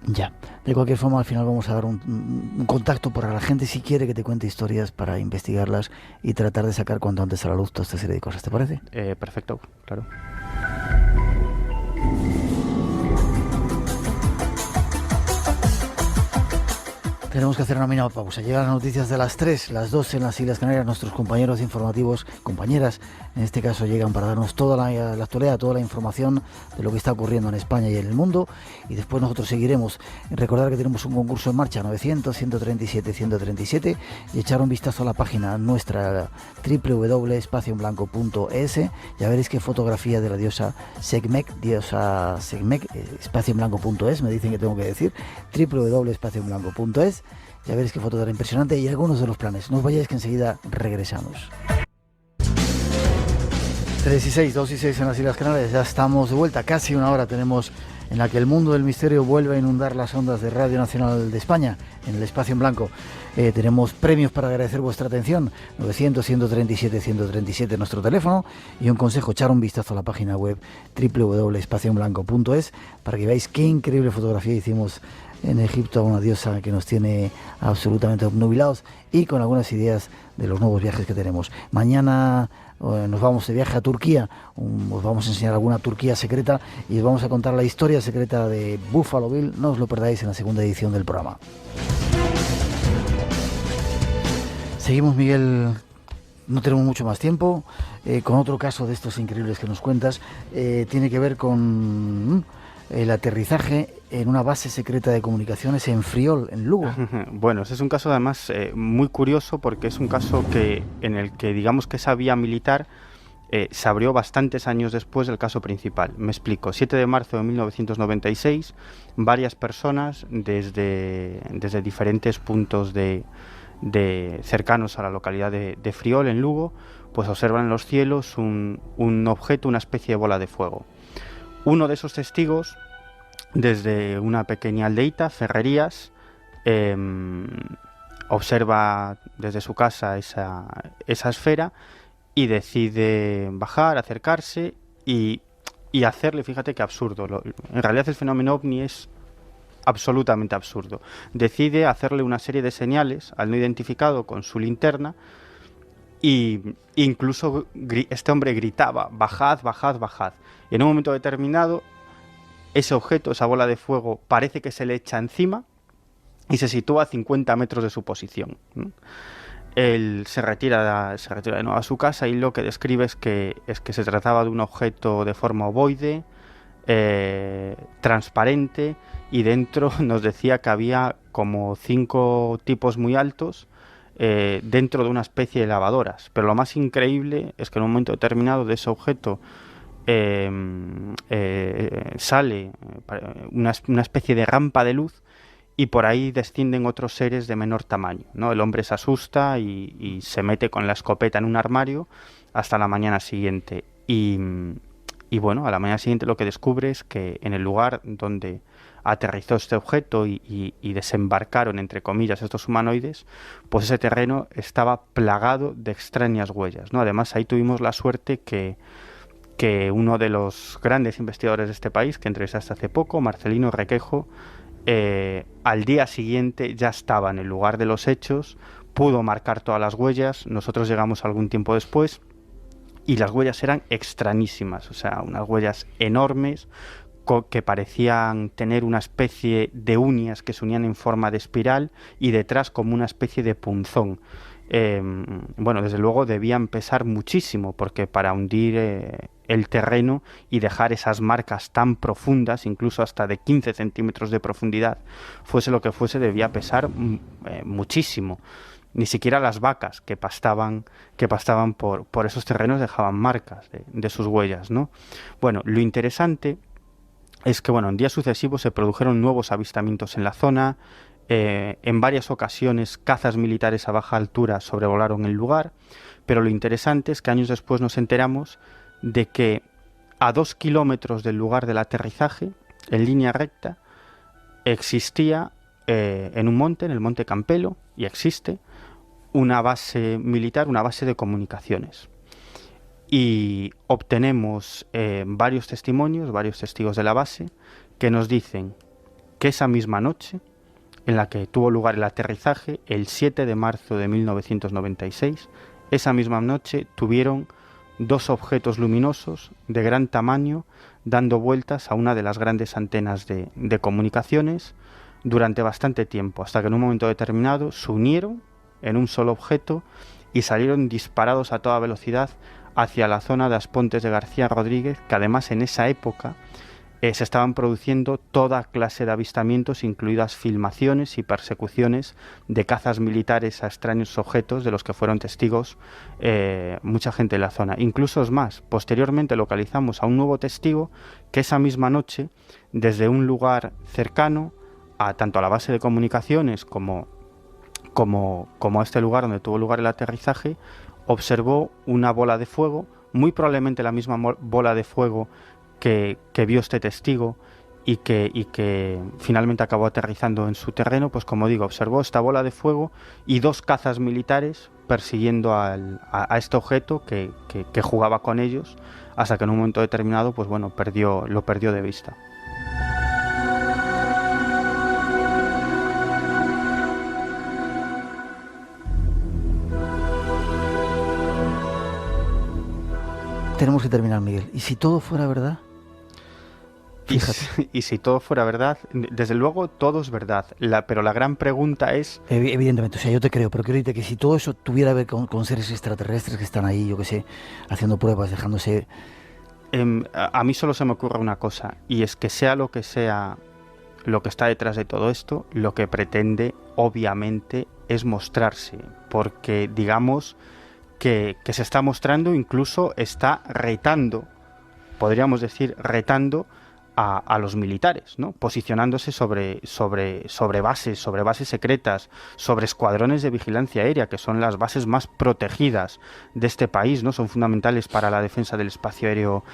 Ya, de cualquier forma al final vamos a dar un contacto para la gente si quiere que te cuente historias para investigarlas y tratar de sacar cuanto antes a la luz toda esta serie de cosas, ¿te parece? Perfecto, claro. Tenemos que hacer una mínima pausa. Llegan las noticias de las 3, las 2 en las Islas Canarias. Nuestros compañeros informativos, compañeras, en este caso llegan para darnos toda la actualidad, toda la información de lo que está ocurriendo en España y en el mundo. Y después nosotros seguiremos. Recordar que tenemos un concurso en marcha, 900-137-137, y echar un vistazo a la página nuestra, www.espacioenblanco.es. Ya veréis qué fotografía de la diosa Sekhmet, espacioenblanco.es, me dicen que tengo que decir, www.espacioenblanco.es. Ya veréis qué foto tan impresionante y algunos de los planes. No os vayáis que enseguida regresamos. 3 y 6, 2 y 6 en las Islas Canarias. Ya estamos de vuelta. Casi una hora tenemos en la que el mundo del misterio vuelve a inundar las ondas de Radio Nacional de España, en el Espacio en Blanco. Tenemos premios para agradecer vuestra atención. 900-137-137 nuestro teléfono. Y un consejo, echar un vistazo a la página web www.espacioenblanco.es para que veáis qué increíble fotografía hicimos en Egipto a una diosa que nos tiene absolutamente obnubilados y con algunas ideas de los nuevos viajes que tenemos. Mañana nos vamos de viaje a Turquía, os vamos a enseñar alguna Turquía secreta y os vamos a contar la historia secreta de Buffalo Bill. No os lo perdáis en la segunda edición del programa. Seguimos, Miguel, no tenemos mucho más tiempo, con otro caso de estos increíbles que nos cuentas. Tiene que ver con el aterrizaje en una base secreta de comunicaciones en Friol, en Lugo. Bueno, ese es un caso además muy curioso porque es un caso en el que digamos que esa vía militar se abrió bastantes años después del caso principal. Me explico. 7 de marzo de 1996, varias personas desde diferentes puntos de cercanos a la localidad de Friol, en Lugo, pues observan en los cielos un objeto, una especie de bola de fuego. Uno de esos testigos, desde una pequeña aldeita, Ferrerías, observa desde su casa esa esfera y decide bajar, acercarse y hacerle, fíjate qué absurdo, en realidad el fenómeno OVNI es absolutamente absurdo. Decide hacerle una serie de señales al no identificado con su linterna y incluso este hombre gritaba, bajad, bajad, bajad. Y en un momento determinado, ese objeto, esa bola de fuego, parece que se le echa encima y se sitúa a 50 metros de su posición. Él se retira de nuevo a su casa y lo que describe es que se trataba de un objeto de forma ovoide, transparente, y dentro nos decía que había como 5 tipos muy altos dentro de una especie de lavadoras. Pero lo más increíble es que en un momento determinado de ese objeto sale una especie de rampa de luz y por ahí descienden otros seres de menor tamaño, ¿no? El hombre se asusta y se mete con la escopeta en un armario hasta la mañana siguiente. Y bueno, a la mañana siguiente lo que descubre es que en el lugar donde aterrizó este objeto y desembarcaron, entre comillas, estos humanoides, pues ese terreno estaba plagado de extrañas huellas, ¿no? Además, ahí tuvimos la suerte que uno de los grandes investigadores de este país, que entrevistaste hace poco, Marcelino Requejo, al día siguiente ya estaba en el lugar de los hechos, pudo marcar todas las huellas. Nosotros llegamos algún tiempo después y las huellas eran extrañísimas, o sea, unas huellas enormes, que parecían tener una especie de uñas que se unían en forma de espiral y detrás como una especie de punzón. Bueno, desde luego debían pesar muchísimo, porque para hundir el terreno y dejar esas marcas tan profundas, incluso hasta de 15 centímetros de profundidad, fuese lo que fuese, debía pesar muchísimo. Ni siquiera las vacas que pastaban por esos terrenos dejaban marcas de sus huellas, ¿no? Bueno, lo interesante es que, bueno, en días sucesivos se produjeron nuevos avistamientos en la zona. En varias ocasiones cazas militares a baja altura sobrevolaron el lugar, pero lo interesante es que años después nos enteramos de que a 2 kilómetros del lugar del aterrizaje, en línea recta, existía en un monte, en el Monte Campelo, y existe una base militar, una base de comunicaciones. Y obtenemos varios testimonios, varios testigos de la base, que nos dicen que esa misma noche en la que tuvo lugar el aterrizaje, el 7 de marzo de 1996, esa misma noche tuvieron 2 objetos luminosos de gran tamaño dando vueltas a una de las grandes antenas de comunicaciones durante bastante tiempo, hasta que en un momento determinado se unieron en un solo objeto y salieron disparados a toda velocidad hacia la zona de Aspontes de García Rodríguez, que además en esa época se estaban produciendo toda clase de avistamientos, incluidas filmaciones y persecuciones de cazas militares a extraños objetos de los que fueron testigos mucha gente en la zona. Incluso es más, posteriormente localizamos a un nuevo testigo que esa misma noche, desde un lugar cercano a tanto a la base de comunicaciones como a este lugar donde tuvo lugar el aterrizaje, observó una bola de fuego, muy probablemente la misma bola de fuego que vio este testigo y que finalmente acabó aterrizando en su terreno. Pues como digo, observó esta bola de fuego y 2 cazas militares persiguiendo a este objeto que jugaba con ellos, hasta que en un momento determinado, pues bueno, lo perdió de vista. Tenemos que terminar, Miguel. ¿Y si todo fuera verdad? Fíjate. Y si todo fuera verdad, desde luego todo es verdad, pero la gran pregunta es... Evidentemente, o sea, yo te creo, pero quiero decirte que si todo eso tuviera que ver con seres extraterrestres que están ahí, yo qué sé, haciendo pruebas, dejándose... A mí solo se me ocurre una cosa, y es que sea lo que está detrás de todo esto, lo que pretende, obviamente, es mostrarse, porque digamos que se está mostrando, incluso está retando, podríamos decir, retando a los militares, ¿no? Posicionándose sobre bases secretas, sobre escuadrones de vigilancia aérea, que son las bases más protegidas de este país, ¿no? Son fundamentales para la defensa del espacio aéreo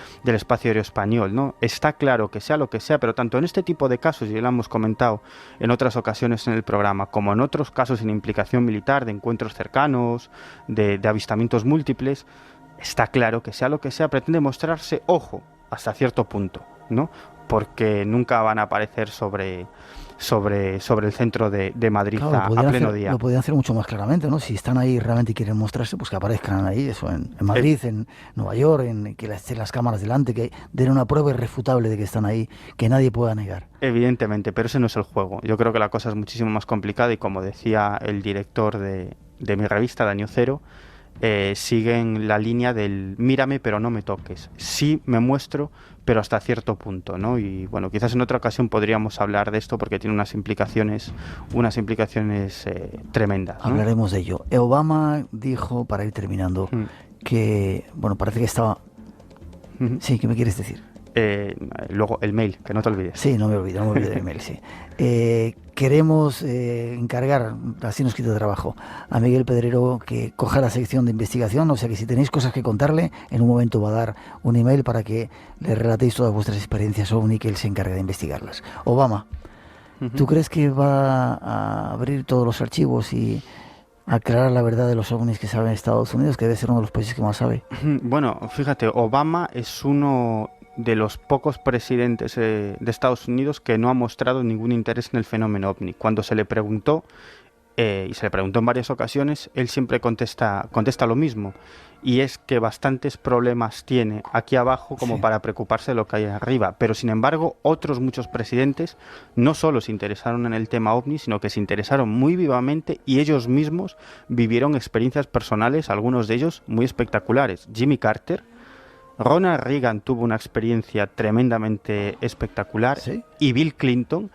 español, ¿no? Está claro que sea lo que sea, pero tanto en este tipo de casos, y lo hemos comentado en otras ocasiones en el programa, como en otros casos sin implicación militar, de encuentros cercanos, de avistamientos múltiples, está claro que sea lo que sea, pretende mostrarse, ojo, hasta cierto punto, ¿no? Porque nunca van a aparecer sobre el centro de Madrid, claro, a pleno día. Lo podrían hacer mucho más claramente, ¿no? Si están ahí realmente y quieren mostrarse, pues que aparezcan ahí, eso, en Madrid, en Nueva York, que estén las cámaras delante, que den una prueba irrefutable de que están ahí, que nadie pueda negar. Evidentemente, pero ese no es el juego. Yo creo que la cosa es muchísimo más complicada y, como decía el director de mi revista, Daño Cero, siguen la línea del mírame pero no me toques. Sí me muestro, pero hasta cierto punto, ¿no? Y bueno, quizás en otra ocasión podríamos hablar de esto porque tiene unas implicaciones tremendas, ¿no? Hablaremos de ello. Obama dijo, para ir terminando, que, bueno, parece que estaba... Sí, ¿qué me quieres decir? Luego el mail, que no te olvides. Sí, no me olvido del mail, sí. Queremos encargar, así nos quita trabajo, a Miguel Pedrero que coja la sección de investigación, o sea que si tenéis cosas que contarle, en un momento va a dar un email para que le relatéis todas vuestras experiencias OVNI, que él se encargue de investigarlas. Obama, ¿tú crees que va a abrir todos los archivos y aclarar la verdad de los ovnis que sabe Estados Unidos, que debe ser uno de los países que más sabe? Bueno, fíjate, Obama es uno de los pocos presidentes de Estados Unidos que no ha mostrado ningún interés en el fenómeno ovni. Cuando se le preguntó, y se le preguntó en varias ocasiones, él siempre contesta lo mismo, y es que bastantes problemas tiene aquí abajo como para preocuparse de lo que hay arriba. Pero sin embargo, otros muchos presidentes no solo se interesaron en el tema OVNI, sino que se interesaron muy vivamente y ellos mismos vivieron experiencias personales, algunos de ellos muy espectaculares. Jimmy Carter, Ronald Reagan tuvo una experiencia tremendamente espectacular, ¿sí? Y Bill Clinton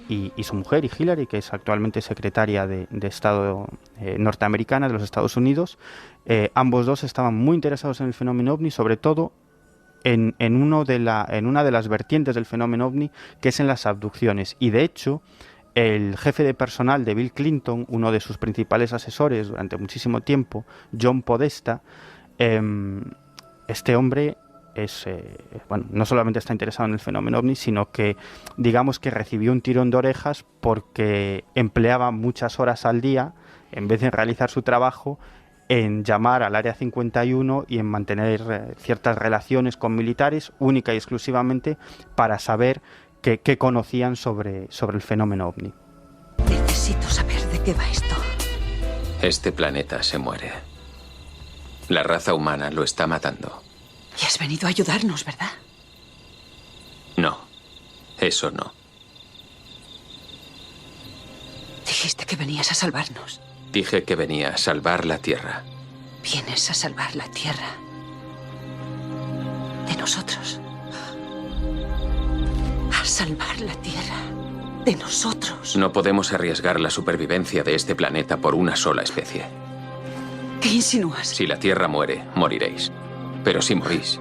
y su mujer, y Hillary, que es actualmente secretaria de Estado norteamericana de los Estados Unidos, ambos dos estaban muy interesados en el fenómeno OVNI, sobre todo en una de las vertientes del fenómeno OVNI, que es en las abducciones. Y de hecho, el jefe de personal de Bill Clinton, uno de sus principales asesores durante muchísimo tiempo, John Podesta, este hombre no solamente está interesado en el fenómeno OVNI, sino que digamos que recibió un tirón de orejas porque empleaba muchas horas al día, en vez de realizar su trabajo, en llamar al Área 51 y en mantener ciertas relaciones con militares, única y exclusivamente para saber qué conocían sobre el fenómeno OVNI. Necesito saber de qué va esto. Este planeta se muere. La raza humana lo está matando. Y has venido a ayudarnos, ¿verdad? No, eso no. Dijiste que venías a salvarnos. Dije que venía a salvar la Tierra. Vienes a salvar la Tierra. De nosotros. A salvar la Tierra. De nosotros. No podemos arriesgar la supervivencia de este planeta por una sola especie. ¿Qué insinúas? Si la Tierra muere, moriréis. Pero si morís,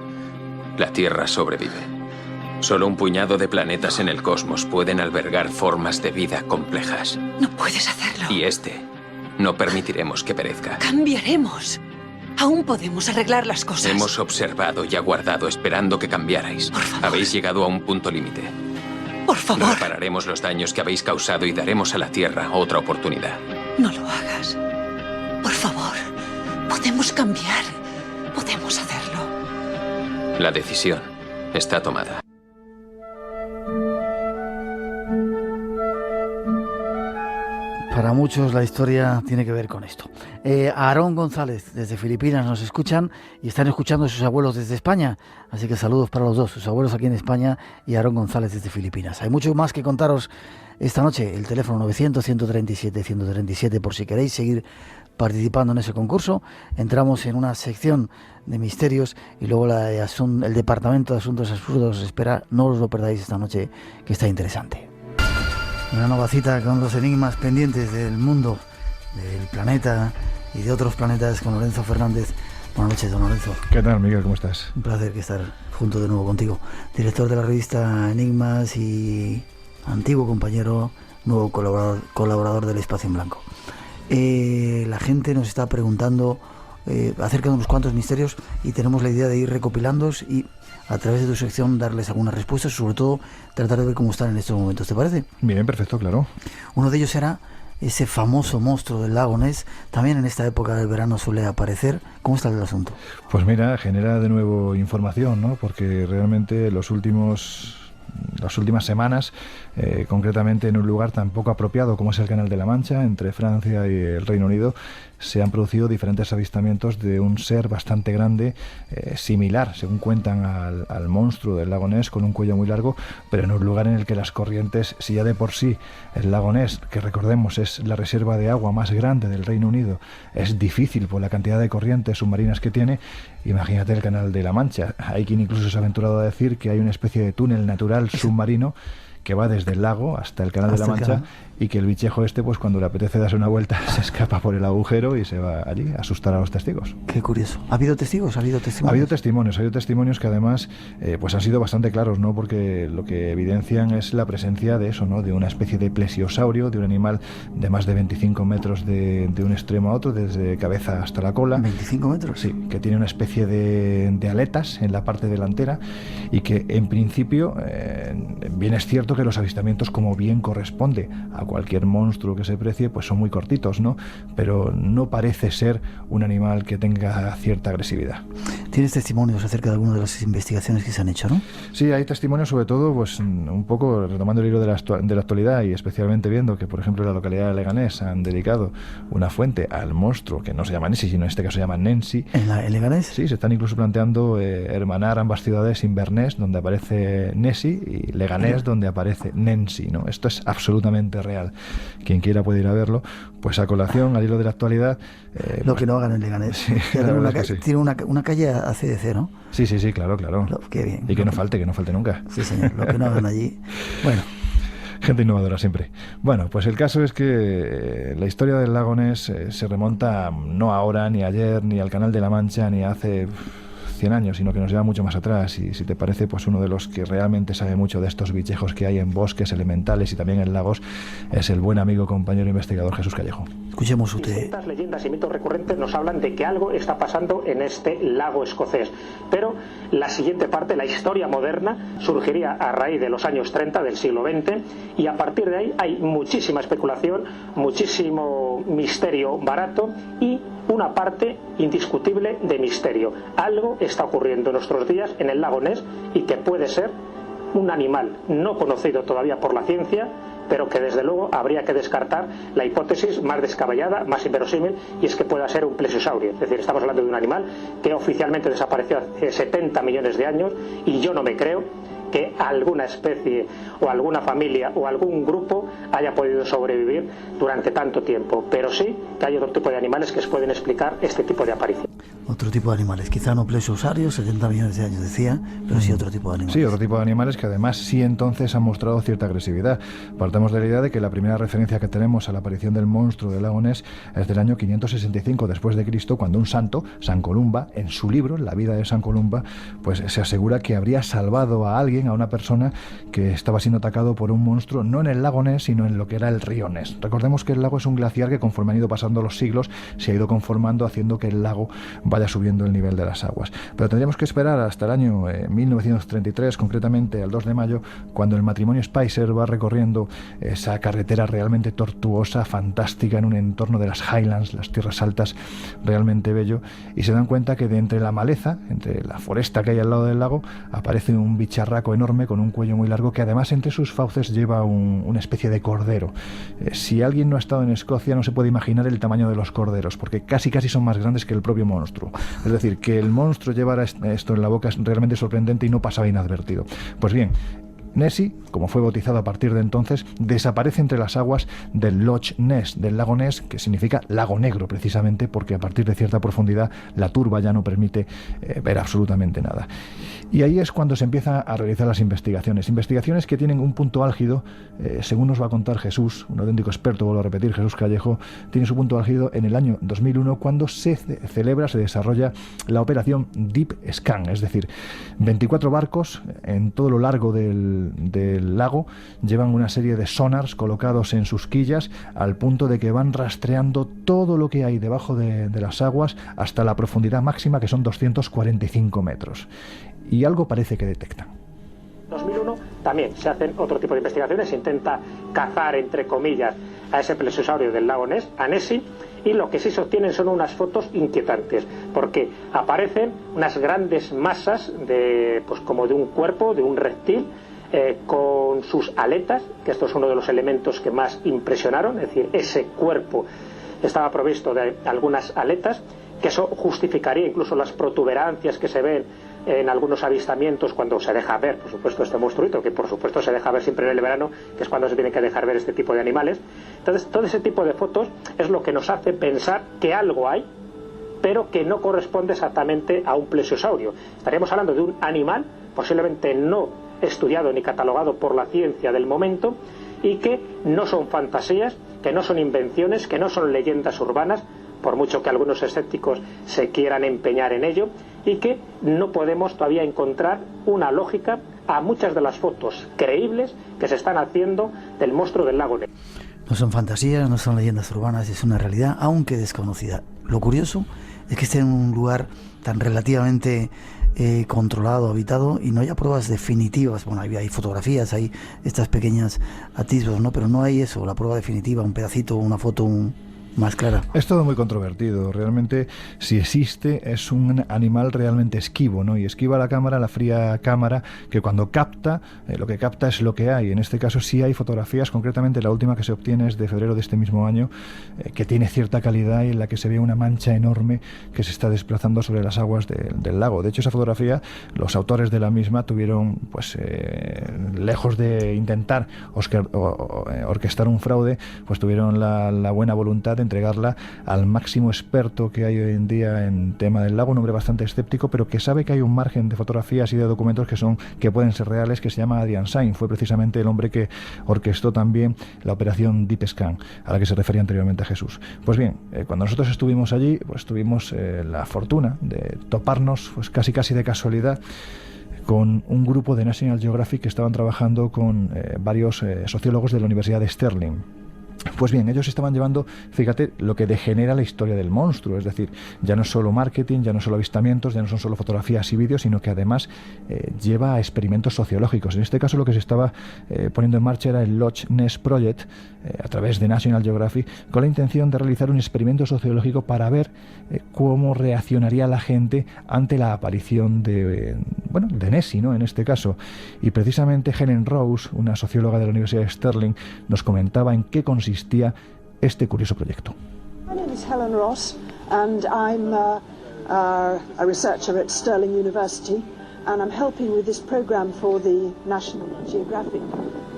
la Tierra sobrevive. Solo un puñado de planetas en el cosmos pueden albergar formas de vida complejas. No puedes hacerlo. Y no permitiremos que perezca. Cambiaremos. Aún podemos arreglar las cosas. Hemos observado y aguardado esperando que cambiarais. Por favor. Habéis llegado a un punto límite. Por favor. No repararemos los daños que habéis causado y daremos a la Tierra otra oportunidad. No lo hagas. Por favor. Podemos cambiar. Podemos hacerlo. La decisión está tomada. Para muchos la historia tiene que ver con esto. Aarón González desde Filipinas nos escuchan y están escuchando a sus abuelos desde España. Así que saludos para los dos, sus abuelos aquí en España y Aarón González desde Filipinas. Hay mucho más que contaros esta noche. El teléfono 900-137-137 por si queréis seguir participando en ese concurso. Entramos en una sección de misterios y luego el Departamento de Asuntos Absurdos os espera. No os lo perdáis esta noche, que está interesante. Una nueva cita con los enigmas pendientes del mundo, del planeta y de otros planetas con Lorenzo Fernández. Buenas noches, don Lorenzo. ¿Qué tal, Miguel? ¿Cómo estás? Un placer estar junto de nuevo contigo. Director de la revista Enigmas y antiguo compañero, nuevo colaborador del Espacio en Blanco. La gente nos está preguntando acerca de unos cuantos misterios y tenemos la idea de ir recopilándolos y a través de tu sección darles algunas respuestas, sobre todo tratar de ver cómo están en estos momentos. ¿Te parece? Bien, perfecto, claro. Uno de ellos era ese famoso monstruo del lago Ness. También en esta época del verano suele aparecer. ¿Cómo está el asunto? Pues mira, genera de nuevo información, ¿no? Porque realmente las últimas semanas, concretamente en un lugar tan poco apropiado como es el Canal de la Mancha, entre Francia y el Reino Unido, se han producido diferentes avistamientos de un ser bastante grande, similar, según cuentan, al monstruo del lago Ness, con un cuello muy largo, pero en un lugar en el que las corrientes, si ya de por sí el lago Ness, que recordemos es la reserva de agua más grande del Reino Unido, es difícil por la cantidad de corrientes submarinas que tiene, imagínate el Canal de la Mancha. Hay quien incluso se ha aventurado a decir que hay una especie de túnel natural submarino que va desde el lago hasta el Canal de la Mancha, y que el bichejo pues cuando le apetece darse una vuelta se escapa por el agujero y se va allí a asustar a los testigos. Qué curioso. ¿Ha habido testigos? ¿Ha habido testimonios que además pues han sido bastante claros, ¿no? Porque lo que evidencian es la presencia de eso, ¿no? De una especie de plesiosaurio, de un animal de más de 25 metros de un extremo a otro, desde cabeza hasta la cola. ¿25 metros? Sí, que tiene una especie de aletas en la parte delantera y que en principio bien es cierto cierto que los avistamientos, como bien corresponde a cualquier monstruo que se precie, pues son muy cortitos, ¿no? Pero no parece ser un animal que tenga cierta agresividad. ¿Tienes testimonios acerca de alguna de las investigaciones que se han hecho, no? Sí, hay testimonios, sobre todo, pues un poco retomando el hilo de la actualidad, y especialmente viendo que, por ejemplo, en la localidad de Leganés han dedicado una fuente al monstruo, que no se llama Nessie, sino en este caso se llama Nensi. ¿En Leganés? Sí, se están incluso planteando hermanar ambas ciudades, Inverness, donde aparece Nessie, y Leganés, donde aparece Nensi, ¿no? Esto es absolutamente real. Quien quiera puede ir a verlo. Pues a colación, al hilo de la actualidad... Lo que no hagan en Leganés. Sí, tiene una calle ACDC, ¿no? Sí, claro. Qué bien. Y que no falte nunca. Sí, señor, lo que no hagan allí. Bueno. Gente innovadora siempre. Bueno, pues el caso es que la historia del lago Ness se remonta no ahora, ni ayer, ni al Canal de la Mancha, ni hace 100 años, sino que nos lleva mucho más atrás. Y si te parece, pues uno de los que realmente sabe mucho de estos bichejos que hay en bosques elementales y también en lagos es el buen amigo, compañero investigador Jesús Callejo. Escuchemos usted. Distintas leyendas y mitos recurrentes nos hablan de que algo está pasando en este lago escocés. Pero la siguiente parte, la historia moderna, surgiría a raíz de los años 30 del siglo XX, y a partir de ahí hay muchísima especulación, muchísimo misterio barato y una parte indiscutible de misterio. Algo está ocurriendo en nuestros días en el lago Ness, y que puede ser un animal no conocido todavía por la ciencia, pero que desde luego habría que descartar la hipótesis más descabellada, más inverosímil, y es que pueda ser un plesiosaurio. Es decir, estamos hablando de un animal que oficialmente desapareció hace 70 millones de años, y yo no me creo que alguna especie o alguna familia o algún grupo haya podido sobrevivir durante tanto tiempo, pero sí que hay otro tipo de animales que pueden explicar este tipo de aparición. Otro tipo de animales, quizá no plesiosaurios, 70 millones de años decía, pero sí otro tipo de animales. Sí, otro tipo de animales que además sí entonces han mostrado cierta agresividad. Partamos de la idea de que la primera referencia que tenemos a la aparición del monstruo del lago Ness es del año 565 después de Cristo, cuando un santo, San Columba, en su libro La vida de San Columba, pues se asegura que habría salvado a alguien, a una persona que estaba siendo atacado por un monstruo, no en el lago Ness, sino en lo que era el río Ness. Recordemos que el lago es un glaciar que, conforme han ido pasando los siglos, se ha ido conformando, haciendo que el lago vaya subiendo el nivel de las aguas. Pero tendríamos que esperar hasta el año 1933, concretamente al 2 de mayo, cuando el matrimonio Spicer va recorriendo esa carretera realmente tortuosa, fantástica, en un entorno de las Highlands, las tierras altas, realmente bello, y se dan cuenta que de entre la maleza, entre la foresta que hay al lado del lago, aparece un bicharraco enorme con un cuello muy largo, que además entre sus fauces lleva una especie de cordero. Si alguien no ha estado en Escocia, no se puede imaginar el tamaño de los corderos, porque casi son más grandes que el propio monstruo. Es decir, que el monstruo llevara esto en la boca es realmente sorprendente y no pasaba inadvertido. Pues bien, Nessie, como fue bautizado a partir de entonces, desaparece entre las aguas del Loch Ness, del lago Ness, que significa lago negro precisamente, porque a partir de cierta profundidad la turba ya no permite ver absolutamente nada. Y ahí es cuando se empiezan a realizar las investigaciones que tienen un punto álgido, según nos va a contar Jesús, un auténtico experto, vuelvo a repetir, Jesús Callejo, tiene su punto álgido en el año 2001, cuando se desarrolla la operación Deep Scan, es decir, 24 barcos en todo lo largo del lago llevan una serie de sonars colocados en sus quillas, al punto de que van rastreando todo lo que hay debajo de las aguas hasta la profundidad máxima, que son 245 metros. Y algo parece que detectan. En 2001 también se hacen otro tipo de investigaciones, se intenta cazar, entre comillas, a ese plesiosaurio del lago Ness, a Nessie, y lo que sí se obtienen son unas fotos inquietantes, porque aparecen unas grandes masas como de un cuerpo, de un reptil, con sus aletas, que esto es uno de los elementos que más impresionaron, es decir, ese cuerpo estaba provisto de algunas aletas, que eso justificaría incluso las protuberancias que se ven en algunos avistamientos cuando se deja ver, por supuesto, este monstruito, que por supuesto se deja ver siempre en el verano, que es cuando se tiene que dejar ver este tipo de animales. Entonces, todo ese tipo de fotos es lo que nos hace pensar que algo hay, pero que no corresponde exactamente a un plesiosaurio. Estaríamos hablando de un animal posiblemente no estudiado ni catalogado por la ciencia del momento, y que no son fantasías, que no son invenciones, que no son leyendas urbanas, por mucho que algunos escépticos se quieran empeñar en ello, y que no podemos todavía encontrar una lógica a muchas de las fotos creíbles que se están haciendo del monstruo del lago Ness. No son fantasías, no son leyendas urbanas, es una realidad, aunque desconocida. Lo curioso es que esté en un lugar tan relativamente controlado, habitado, y no haya pruebas definitivas. Bueno, hay fotografías, hay estas pequeñas atisbos, ¿no? Pero no hay eso, la prueba definitiva, un pedacito, una foto más clara. Es todo muy controvertido. Realmente, si existe, es un animal realmente esquivo, ¿no? Y esquiva la cámara, la fría cámara, que cuando capta, lo que capta es lo que hay. En este caso sí hay fotografías, concretamente la última que se obtiene es de febrero de este mismo año, que tiene cierta calidad y en la que se ve una mancha enorme que se está desplazando sobre las aguas del lago. De hecho, esa fotografía, los autores de la misma tuvieron, pues, lejos de intentar orquestar un fraude, pues tuvieron la buena voluntad de entregarla al máximo experto que hay hoy en día en tema del lago, un hombre bastante escéptico, pero que sabe que hay un margen de fotografías y de documentos que pueden ser reales, que se llama Adrian Sain. Fue precisamente el hombre que orquestó también la operación Deep Scan, a la que se refería anteriormente a Jesús. Pues bien, cuando nosotros estuvimos allí, pues tuvimos la fortuna de toparnos, pues casi de casualidad, con un grupo de National Geographic que estaban trabajando con varios sociólogos de la Universidad de Stirling. Pues bien, ellos estaban llevando, fíjate, lo que degenera la historia del monstruo, es decir, ya no es solo marketing, ya no solo avistamientos, ya no son solo fotografías y vídeos, sino que además lleva a experimentos sociológicos. En este caso lo que se estaba poniendo en marcha era el Loch Ness Project, a través de National Geographic, con la intención de realizar un experimento sociológico para ver cómo reaccionaría la gente ante la aparición de Nessie, ¿no? En este caso. Y precisamente Helen Rose, una socióloga de la Universidad de Stirling, nos comentaba en qué consistía este curioso proyecto. My name is Helen Ross and I'm a researcher at Stirling University and I'm helping with this program for the National Geographic.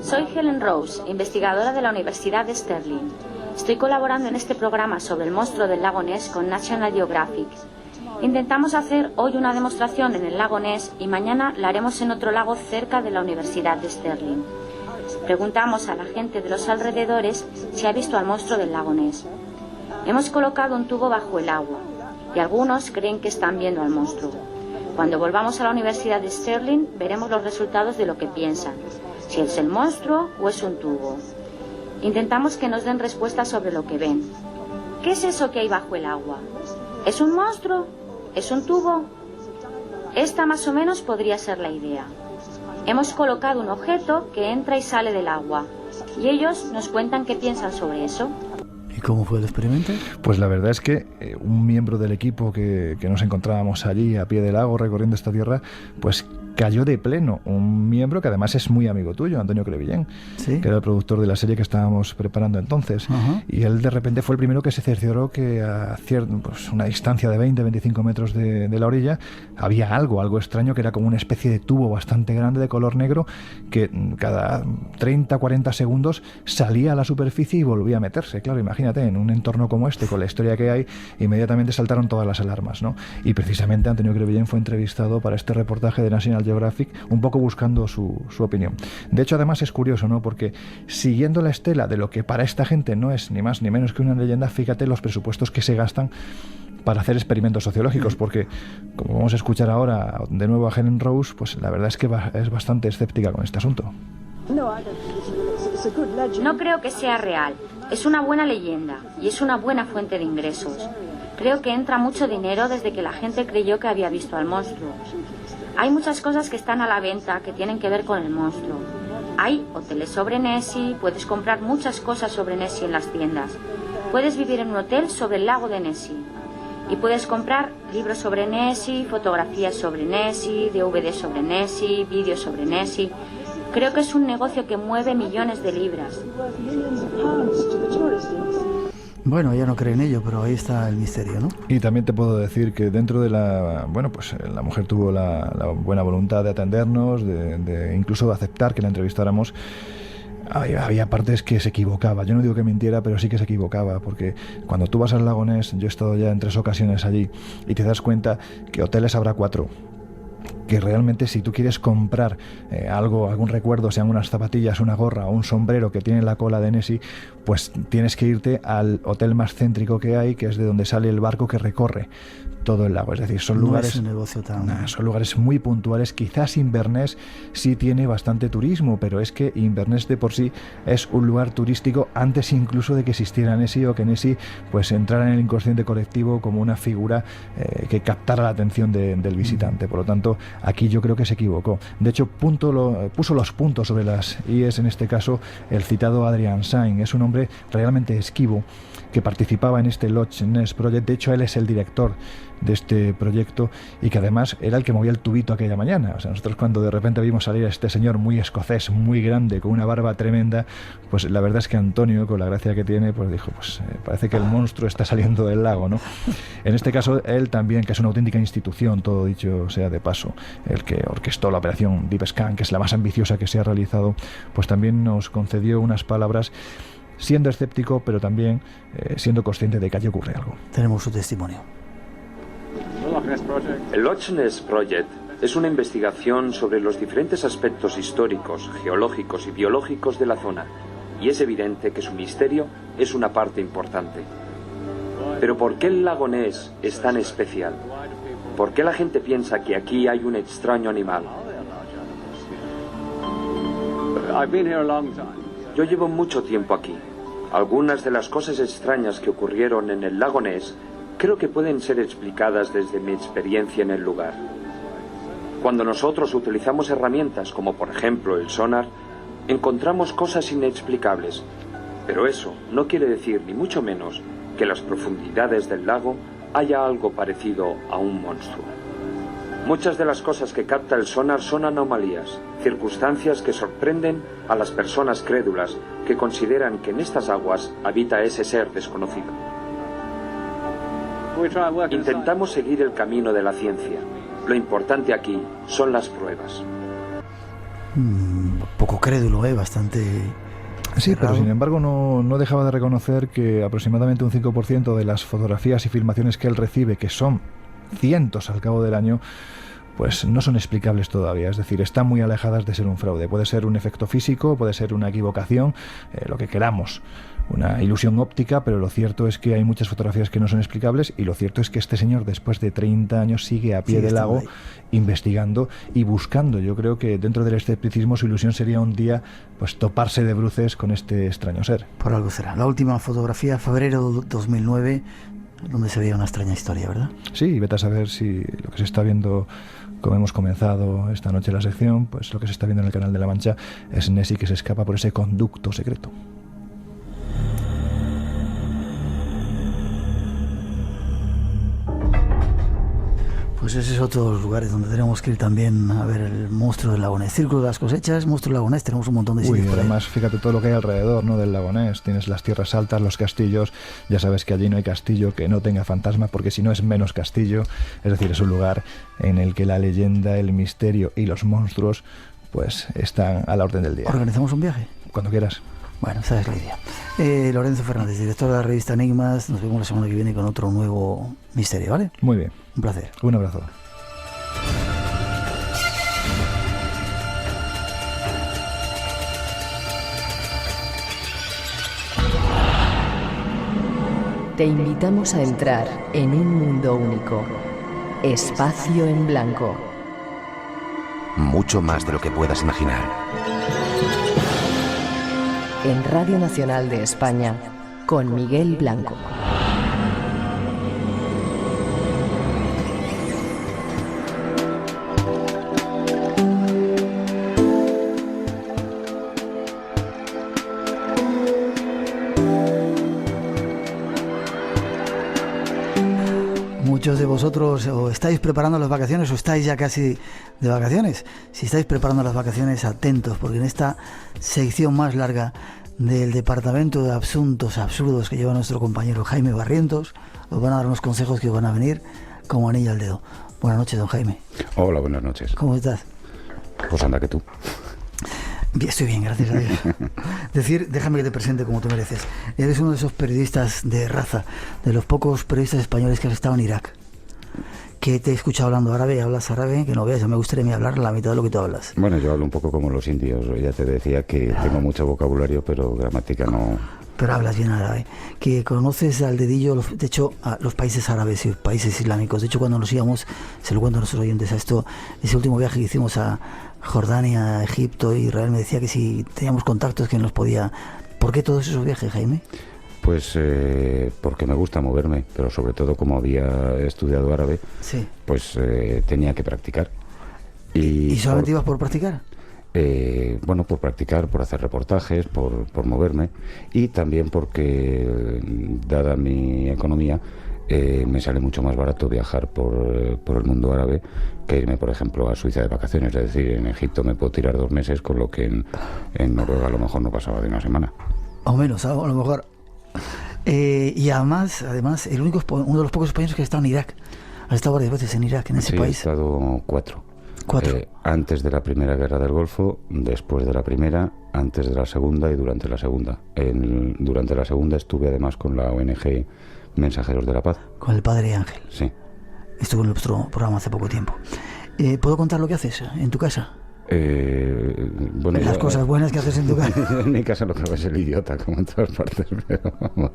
Soy Helen Rose, investigadora de la Universidad de Stirling. Estoy colaborando en este programa sobre el monstruo del lago Ness con National Geographic. Intentamos hacer hoy una demostración en el lago Ness y mañana la haremos en otro lago cerca de la Universidad de Stirling. Preguntamos a la gente de los alrededores si ha visto al monstruo del lago Ness. Hemos colocado un tubo bajo el agua y algunos creen que están viendo al monstruo. Cuando volvamos a la Universidad de Stirling veremos los resultados de lo que piensan, si es el monstruo o es un tubo. Intentamos que nos den respuestas sobre lo que ven. ¿Qué es eso que hay bajo el agua? ¿Es un monstruo? ¿Es un tubo? Esta más o menos podría ser la idea. Hemos colocado un objeto que entra y sale del agua y ellos nos cuentan qué piensan sobre eso. ¿Y cómo fue el experimento? Pues la verdad es que un miembro del equipo que nos encontrábamos allí a pie del lago recorriendo esta tierra, pues cayó de pleno. Un miembro que además es muy amigo tuyo, Antonio Crevillén, ¿sí?, que era el productor de la serie que estábamos preparando entonces. Uh-huh. Y él de repente fue el primero que se cercioró que a una distancia de 20-25 metros de la orilla había algo extraño, que era como una especie de tubo bastante grande de color negro que cada 30-40 segundos salía a la superficie y volvía a meterse. Claro, imagínate, en un entorno como este, con la historia que hay, inmediatamente saltaron todas las alarmas, ¿no? Y precisamente Antonio Crevillén fue entrevistado para este reportaje de National Geographic, un poco buscando su opinión. De hecho, además es curioso, ¿no? Porque siguiendo la estela de lo que para esta gente no es ni más ni menos que una leyenda, fíjate los presupuestos que se gastan para hacer experimentos sociológicos, porque como vamos a escuchar ahora de nuevo a Helen Rose, pues la verdad es que es bastante escéptica con este asunto. No creo que sea real. Es una buena leyenda y es una buena fuente de ingresos. Creo que entra mucho dinero desde que la gente creyó que había visto al monstruo. Hay muchas cosas que están a la venta que tienen que ver con el monstruo. Hay hoteles sobre Nessie, puedes comprar muchas cosas sobre Nessie en las tiendas. Puedes vivir en un hotel sobre el lago de Nessie. Y puedes comprar libros sobre Nessie, fotografías sobre Nessie, DVD sobre Nessie, vídeos sobre Nessie. Creo que es un negocio que mueve millones de libras. Bueno, ella no cree en ello, pero ahí está el misterio, ¿no? Y también te puedo decir que dentro de la mujer tuvo la buena voluntad de atendernos, de incluso de aceptar que la entrevistáramos. Había partes que se equivocaba. Yo no digo que mintiera, pero sí que se equivocaba, porque cuando tú vas al lago Ness, yo he estado ya en 3 ocasiones allí, y te das cuenta que hoteles habrá 4. que realmente si tú quieres comprar algún recuerdo, sean unas zapatillas, una gorra o un sombrero que tiene la cola de Nessie, pues tienes que irte al hotel más céntrico que hay, que es de donde sale el barco que recorre todo el lago. Es decir, son lugares, es un negocio tan... son lugares muy puntuales. Quizás Inverness sí tiene bastante turismo, pero es que Inverness de por sí es un lugar turístico antes incluso de que existiera Nessie, o que Nessie pues entrara en el inconsciente colectivo como una figura que captara la atención del visitante. Por lo tanto, aquí yo creo que se equivocó. De hecho, puso los puntos sobre las IES, en este caso el citado Adrian Sain. Es un hombre realmente esquivo que participaba en este Loch Ness Project. De hecho, él es el director de este proyecto y que además era el que movía el tubito aquella mañana. O sea, nosotros cuando de repente vimos salir a este señor muy escocés, muy grande, con una barba tremenda, pues la verdad es que Antonio, con la gracia que tiene, pues dijo, pues parece que el monstruo está saliendo del lago, ¿no? En este caso, él también, que es una auténtica institución, todo dicho sea de paso, el que orquestó la operación Deep Scan, que es la más ambiciosa que se ha realizado, pues también nos concedió unas palabras, siendo escéptico, pero también siendo consciente de que allí ocurre algo. Tenemos su testimonio. El Loch Ness Project es una investigación sobre los diferentes aspectos históricos, geológicos y biológicos de la zona, y es evidente que su misterio es una parte importante. Pero ¿por qué el lago Ness es tan especial? ¿Por qué la gente piensa que aquí hay un extraño animal? Yo llevo mucho tiempo aquí. Algunas de las cosas extrañas que ocurrieron en el lago Ness creo que pueden ser explicadas desde mi experiencia en el lugar. Cuando nosotros utilizamos herramientas como por ejemplo el sonar, encontramos cosas inexplicables, pero eso no quiere decir ni mucho menos que en las profundidades del lago haya algo parecido a un monstruo. Muchas de las cosas que capta el sonar son anomalías, circunstancias que sorprenden a las personas crédulas que consideran que en estas aguas habita ese ser desconocido. Intentamos seguir el camino de la ciencia. Lo importante aquí son las pruebas. Poco crédulo, bastante... Sí, pero sin embargo no dejaba de reconocer que aproximadamente un 5% de las fotografías y filmaciones que él recibe, que son cientos al cabo del año, pues no son explicables todavía. Es decir, están muy alejadas de ser un fraude. Puede ser un efecto físico, puede ser una equivocación, lo que queramos, una ilusión óptica, pero lo cierto es que hay muchas fotografías que no son explicables, y lo cierto es que este señor, después de 30 años, sigue a pie del lago investigando y buscando. Yo creo que dentro del escepticismo su ilusión sería un día pues toparse de bruces con este extraño ser. Por algo será. La última fotografía, febrero 2009, donde se veía una extraña historia, ¿verdad? Sí, vete a saber si lo que se está viendo, como hemos comenzado esta noche la sección, pues lo que se está viendo en el Canal de la Mancha es Nessie que se escapa por ese conducto secreto. Pues ese es otro de los lugares donde tenemos que ir también a ver el monstruo del lago Ness. Círculo de las cosechas, monstruo del lago Ness, tenemos un montón de sitios. Además, fíjate todo lo que hay alrededor, ¿no?, del lago Ness. Tienes las tierras altas, los castillos. Ya sabes que allí no hay castillo que no tenga fantasma, porque si no es menos castillo. Es decir, es un lugar en el que la leyenda, el misterio y los monstruos pues están a la orden del día. ¿Organizamos un viaje? Cuando quieras. Bueno, esa es la idea. Lorenzo Fernández, director de la revista Enigmas. Nos vemos la semana que viene con otro nuevo misterio, ¿vale? Muy bien. Un placer. Un abrazo. Te invitamos a entrar en un mundo único. Espacio en Blanco. Mucho más de lo que puedas imaginar. En Radio Nacional de España, con Miguel Blanco. Muchos de vosotros o estáis preparando las vacaciones o estáis ya casi de vacaciones. Si estáis preparando las vacaciones, atentos, porque en esta sección más larga del Departamento de Asuntos Absurdos que lleva nuestro compañero Jaime Barrientos, os van a dar unos consejos que os van a venir como anillo al dedo. Buenas noches, don Jaime. Hola, buenas noches. ¿Cómo estás? Pues anda que tú. Estoy bien, gracias a Dios. Déjame que te presente como tú mereces. Eres uno de esos periodistas de raza, de los pocos periodistas españoles que has estado en Irak, que te he escuchado hablando árabe, hablas árabe, que no veas, ya me gustaría a mí hablar la mitad de lo que tú hablas. Bueno, yo hablo un poco como los indios, ya te decía que tengo mucho vocabulario, pero gramática no. Pero hablas bien árabe, que conoces al dedillo, de hecho, a los países árabes y países islámicos. De hecho, cuando nos íbamos, se lo cuento a nuestros oyentes, a esto, ese último viaje que hicimos a Jordania, a Egipto, Israel, me decía que si teníamos contactos, que nos podía... ¿Por qué todos esos viajes, Jaime? Pues porque me gusta moverme, pero sobre todo como había estudiado árabe, sí, pues tenía que practicar. ¿Y solamente ibas por practicar? Bueno, por practicar, por hacer reportajes, por moverme, y también porque, dada mi economía, me sale mucho más barato viajar por el mundo árabe que irme, por ejemplo, a Suiza de vacaciones. Es decir, en Egipto me puedo tirar 2 meses, con lo que en Noruega a lo mejor no pasaba de una semana. O menos, a lo mejor. Y además, uno de los pocos españoles que ha estado en Irak. Has estado varias veces en Irak, en ese país. Sí, he estado 4. 4. Antes de la Primera Guerra del Golfo, después de la Primera, antes de la Segunda y durante la Segunda. Durante la Segunda estuve además con la ONG Mensajeros de la Paz. Con el padre Ángel. Sí. Estuvo en nuestro programa hace poco tiempo. ¿Puedo contar lo que haces en tu casa? Bueno, las cosas buenas que haces en tu casa. En mi casa lo que hago es el idiota, como en todas partes, pero vamos.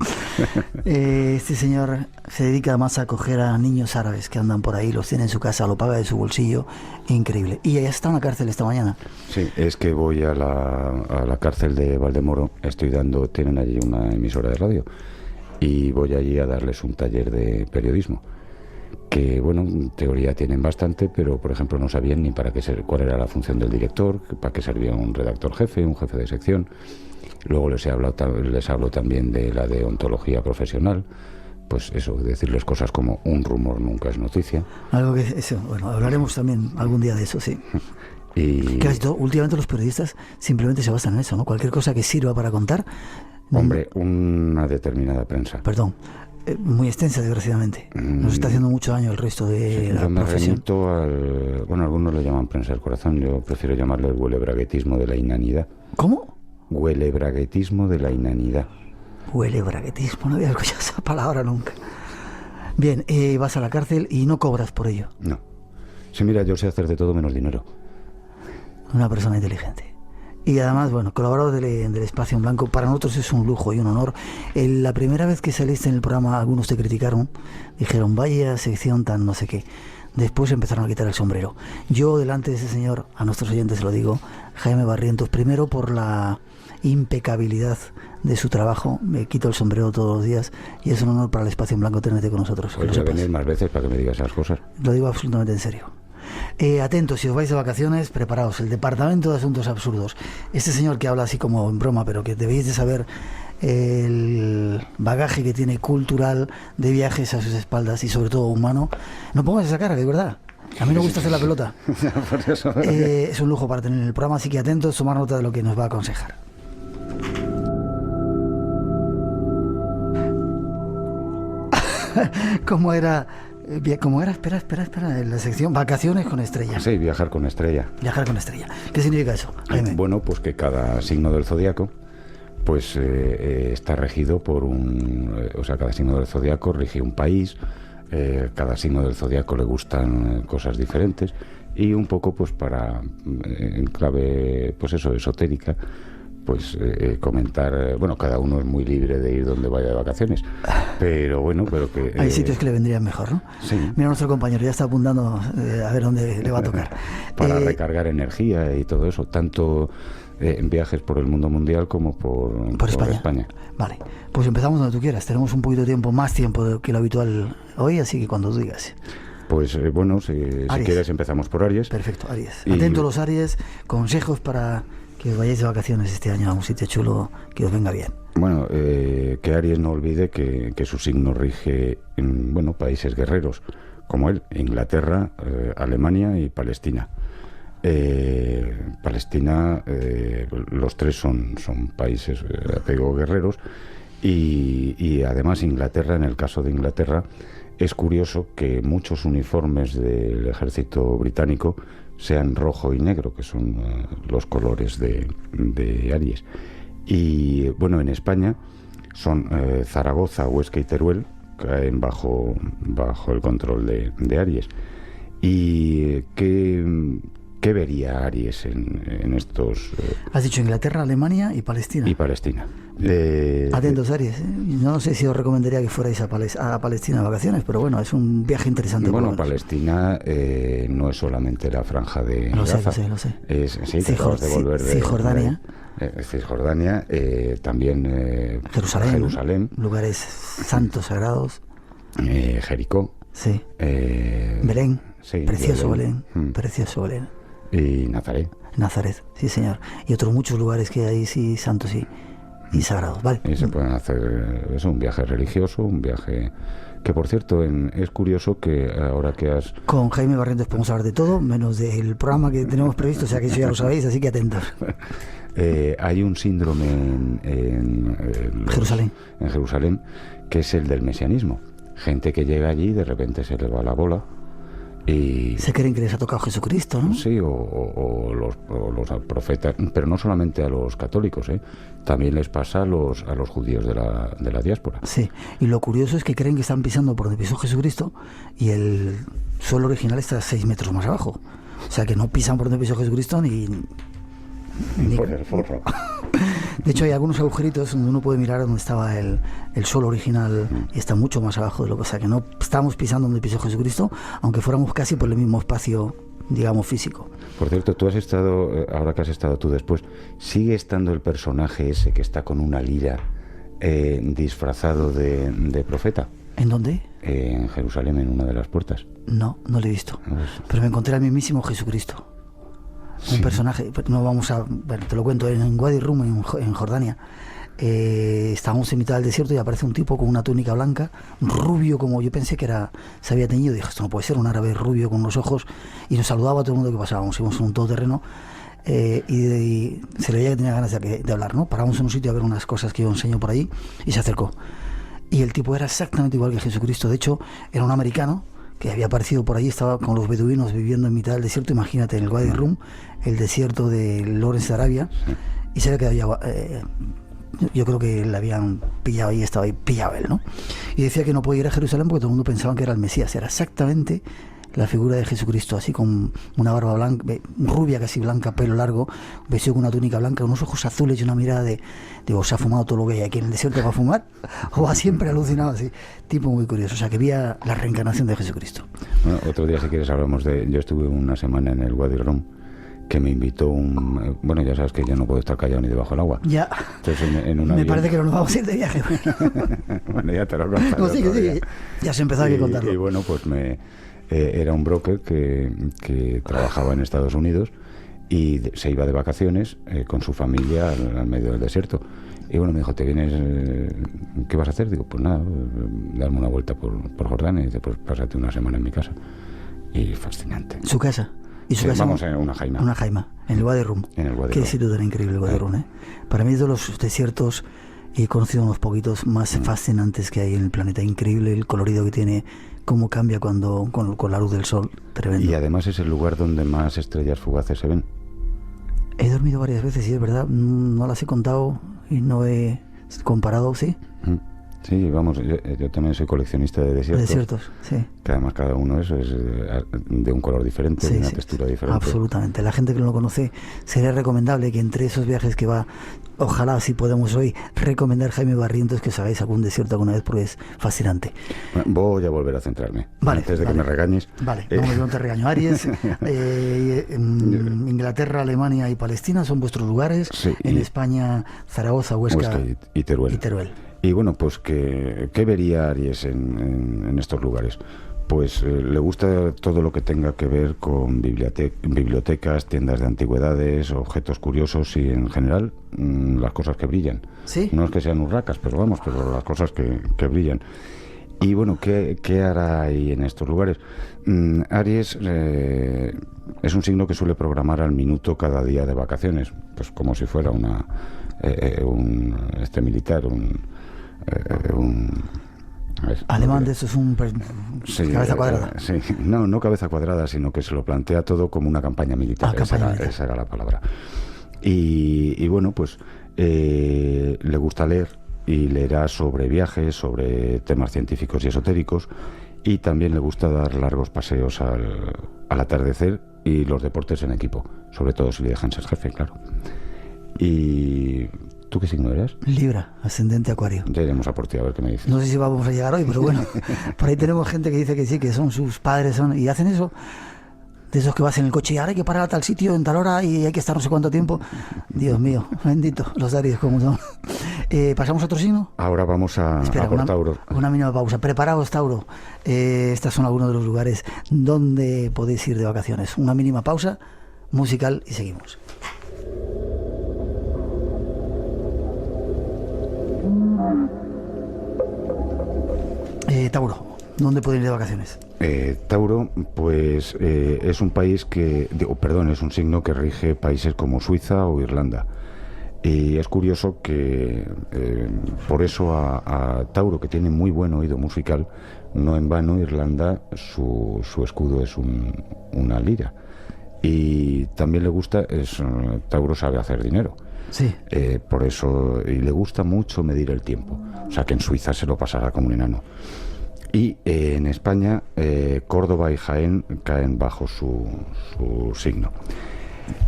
Este señor se dedica más a acoger a niños árabes que andan por ahí, los tiene en su casa, lo paga de su bolsillo, increíble. Y ya está en la cárcel esta mañana. Sí, es que voy a la cárcel de Valdemoro, tienen allí una emisora de radio, y voy allí a darles un taller de periodismo. Que, bueno, en teoría tienen bastante, pero por ejemplo no sabían ni cuál era la función del director, para qué servía un redactor jefe, un jefe de sección. Luego les hablo también de la deontología profesional, pues eso, decirles cosas como un rumor nunca es noticia. Algo que eso, bueno, hablaremos también algún día de eso, sí. Y últimamente los periodistas simplemente se basan en eso, ¿no? Cualquier cosa que sirva para contar. Hombre, una determinada prensa. Perdón. Muy extensa, desgraciadamente. Nos está haciendo mucho daño el resto de la profesión. Remito bueno, algunos lo llaman prensa del corazón, yo prefiero llamarle el huelebraguetismo de la inanidad. ¿Cómo? Huelebraguetismo de la inanidad. Huelebraguetismo, no había escuchado esa palabra nunca. Bien, vas a la cárcel y no cobras por ello. No. Sí, mira, yo sé hacer de todo menos dinero. Una persona inteligente. Y además, bueno, colaborador del Espacio en Blanco, para nosotros es un lujo y un honor. La primera vez que saliste en el programa, algunos te criticaron, dijeron, vaya sección tan no sé qué. Después empezaron a quitar el sombrero. Yo, delante de ese señor, a nuestros oyentes lo digo, Jaime Barrientos, primero por la impecabilidad de su trabajo, me quito el sombrero todos los días y es un honor para el Espacio en Blanco tenerte con nosotros. Pues voy a venir más veces para que me digas esas cosas. Lo digo absolutamente en serio. Atentos, si os vais de vacaciones, preparaos. El Departamento de Asuntos Absurdos. Este señor que habla así como en broma, pero que debéis de saber el bagaje que tiene cultural de viajes a sus espaldas y sobre todo humano. No pongas esa cara, que es verdad. A mí no me gusta hacer la pelota. Es un lujo para tener en el programa, así que atentos, tomar nota de lo que nos va a aconsejar. ¿Cómo era? Espera, en la sección Vacaciones con Estrella. Sí, viajar con estrella. Viajar con estrella. ¿Qué significa eso, Jaime? Bueno, pues que cada signo del zodiaco pues está regido por cada signo del zodiaco rige un país, cada signo del zodiaco le gustan cosas diferentes y un poco pues para, en clave pues eso, esotérica, pues comentar, bueno, cada uno es muy libre de ir donde vaya de vacaciones, pero bueno, pero que... Hay sitios que le vendrían mejor, ¿no? Sí. Mira, nuestro compañero ya está apuntando a ver dónde le va a tocar. Para recargar energía y todo eso, tanto en viajes por el mundo mundial como por España. Vale, pues empezamos donde tú quieras, tenemos un poquito de tiempo, más tiempo que lo habitual hoy, así que cuando tú digas. Pues bueno, si quieres empezamos por Aries. Perfecto, Aries. Atentos los Aries, consejos para... que os vayáis de vacaciones este año a un sitio chulo que os venga bien. Bueno, que Aries no olvide que su signo rige en países guerreros, como él, Inglaterra, Alemania y Palestina. Palestina, los tres son países, apego guerreros, y además Inglaterra, en el caso de Inglaterra, es curioso que muchos uniformes del ejército británico sean rojo y negro, que son los colores de Aries. Y bueno, en España son Zaragoza, Huesca y Teruel, caen bajo el control de Aries. ¿Y qué vería Aries en estos...? Has dicho Inglaterra, Alemania y Palestina. Y Palestina. Atentos, Aries. No sé si os recomendaría que fuerais a Palestina de vacaciones, pero bueno, es un viaje interesante. Bueno, Palestina no es solamente la franja de Gaza. Lo sé. Sí, te acabas de volver de Cisjordania. Cisjordania, también Jerusalén. Lugares santos, sagrados. Jericó. Sí. Belén. Sí, precioso Belén. Precioso Belén. Y Nazaret. Nazaret, sí señor. Y otros muchos lugares que hay, sí, santos y sagrados, ¿vale? Y se pueden hacer, es un viaje religioso, un viaje que, por cierto, es curioso que ahora que has... Con Jaime Barrientos podemos hablar de todo, menos del programa que tenemos previsto, o sea que eso ya lo sabéis, así que atentos. Hay un síndrome en Jerusalén. En Jerusalén, que es el del mesianismo. Gente que llega allí y de repente se le va la bola. Y se creen que les ha tocado Jesucristo, ¿no? Sí, o los profetas, pero no solamente a los católicos, también les pasa a los judíos de la diáspora. Sí, y lo curioso es que creen que están pisando por donde pisó Jesucristo y el suelo original está 6 metros más abajo. O sea que no pisan por donde pisó Jesucristo ni por el forro. De hecho, hay algunos agujeritos donde uno puede mirar donde estaba el suelo original y está mucho más abajo de lo que... O sea, que no estamos pisando donde pisó Jesucristo, aunque fuéramos casi por el mismo espacio, digamos, físico. Por cierto, tú has estado, ahora que has estado tú después, ¿sigue estando el personaje ese que está con una lira disfrazado de profeta? ¿En dónde? En Jerusalén, en una de las puertas. No lo he visto. Pero me encontré al mismísimo Jesucristo. Un personaje, no vamos a... Bueno, te lo cuento, en Wadi Rum, en Jordania, estábamos en mitad del desierto y aparece un tipo con una túnica blanca, rubio, como yo pensé que se había teñido. Dije, esto no puede ser, un árabe rubio con unos ojos, y nos saludaba a todo el mundo que pasábamos. Íbamos en un todoterreno y se le veía que tenía ganas de hablar, ¿no? Paramos en un sitio a ver unas cosas que yo enseño por ahí y se acercó. Y el tipo era exactamente igual que Jesucristo. De hecho, era un americano que había aparecido por ahí, estaba con los beduinos viviendo en mitad del desierto. Imagínate, en el Wadi Rum, el desierto de Lawrence de Arabia, y se ve que había... yo creo que le habían pillado ahí, estaba ahí pillado él, ¿no? Y decía que no podía ir a Jerusalén porque todo el mundo pensaba que era el Mesías. Era exactamente la figura de Jesucristo, así con una barba blanca, rubia, casi blanca, pelo largo, vestido con una túnica blanca, unos ojos azules y una mirada digo, ¿se ha fumado todo lo que hay aquí en el desierto va a fumar? ¿O va siempre alucinado así? Tipo muy curioso, o sea, que veía la reencarnación de Jesucristo. Bueno, otro día, si quieres, hablamos yo estuve una semana en el Wadi Rum, que me invitó bueno, ya sabes que yo no puedo estar callado ni debajo del agua. Ya. Entonces, en un me avión... parece que no nos vamos a ir de viaje. Bueno, ya te lo contaré. No, sí, ya se empezó a contarlo. Y bueno, pues era un broker que trabajaba en Estados Unidos y se iba de vacaciones con su familia al medio del desierto. Y bueno, me dijo, ¿te vienes? ¿Qué vas a hacer? Digo, pues nada, darme una vuelta por Jordania. Y dice, pues pásate una semana en mi casa. Y fascinante. ¿Su casa? ¿Y su casa? Vamos, en una jaima. Una jaima, en el Wadi Rum. Qué sitio tan increíble el Wadi Rum, ¿eh? Para mí es de los desiertos, y he conocido unos poquitos más fascinantes que hay en el planeta. Increíble el colorido que tiene, cómo cambia con la luz del sol, tremendo. Y además es el lugar donde más estrellas fugaces se ven. He dormido varias veces y es verdad, no las he contado y no he comparado, ¿sí? Sí, vamos, yo también soy coleccionista de desiertos. De desiertos, sí. Que además cada uno es de un color diferente, de una textura diferente. Absolutamente. La gente que no lo conoce, sería recomendable que entre esos viajes que va, ojalá si podemos hoy, recomendar Jaime Barrientos, que os hagáis algún desierto alguna vez, porque es fascinante. Bueno, voy a volver a centrarme, antes de que me regañes. Vale, no te regaño. Aries, Inglaterra, Alemania y Palestina son vuestros lugares. Sí, en España, Zaragoza, Huesca y Teruel. Y bueno, pues ¿qué vería Aries en estos lugares? Pues le gusta todo lo que tenga que ver con bibliotecas, tiendas de antigüedades, objetos curiosos y en general las cosas que brillan. ¿Sí? No es que sean urracas, pero las cosas que brillan. Y bueno, ¿qué hará ahí en estos lugares? Aries es un signo que suele programar al minuto cada día de vacaciones, pues como si fuera un militar, alemán de eso es cabeza cuadrada. Sí, no cabeza cuadrada, sino que se lo plantea todo como una campaña militar. Esa era la palabra. Y bueno, pues le gusta leer, y leerá sobre viajes, sobre temas científicos y esotéricos, y también le gusta dar largos paseos al atardecer y los deportes en equipo, sobre todo si le dejan ser jefe, claro. ¿Y tú qué signo eres? Libra, ascendente Acuario. Ya iremos a por ti a ver qué me dices. No sé si vamos a llegar hoy, pero bueno, por ahí tenemos gente que dice que sí, que son sus padres, y hacen eso, de esos que vas en el coche y ahora hay que parar a tal sitio en tal hora y hay que estar no sé cuánto tiempo. Dios mío, bendito, los Aries como son. ¿Pasamos a otro signo? Ahora vamos a por Tauro. Una mínima pausa. Preparaos, Tauro. Estos son algunos de los lugares donde podéis ir de vacaciones. Una mínima pausa musical y seguimos. Tauro, ¿dónde pueden ir de vacaciones? Tauro, pues es un país es un signo que rige países como Suiza o Irlanda. Y es curioso que por eso a Tauro, que tiene muy buen oído musical, no en vano Irlanda, su escudo es una lira. Y también le gusta, Tauro sabe hacer dinero. Sí. Por eso, y le gusta mucho medir el tiempo. O sea que en Suiza se lo pasará como un enano. Y en España, Córdoba y Jaén caen bajo su signo.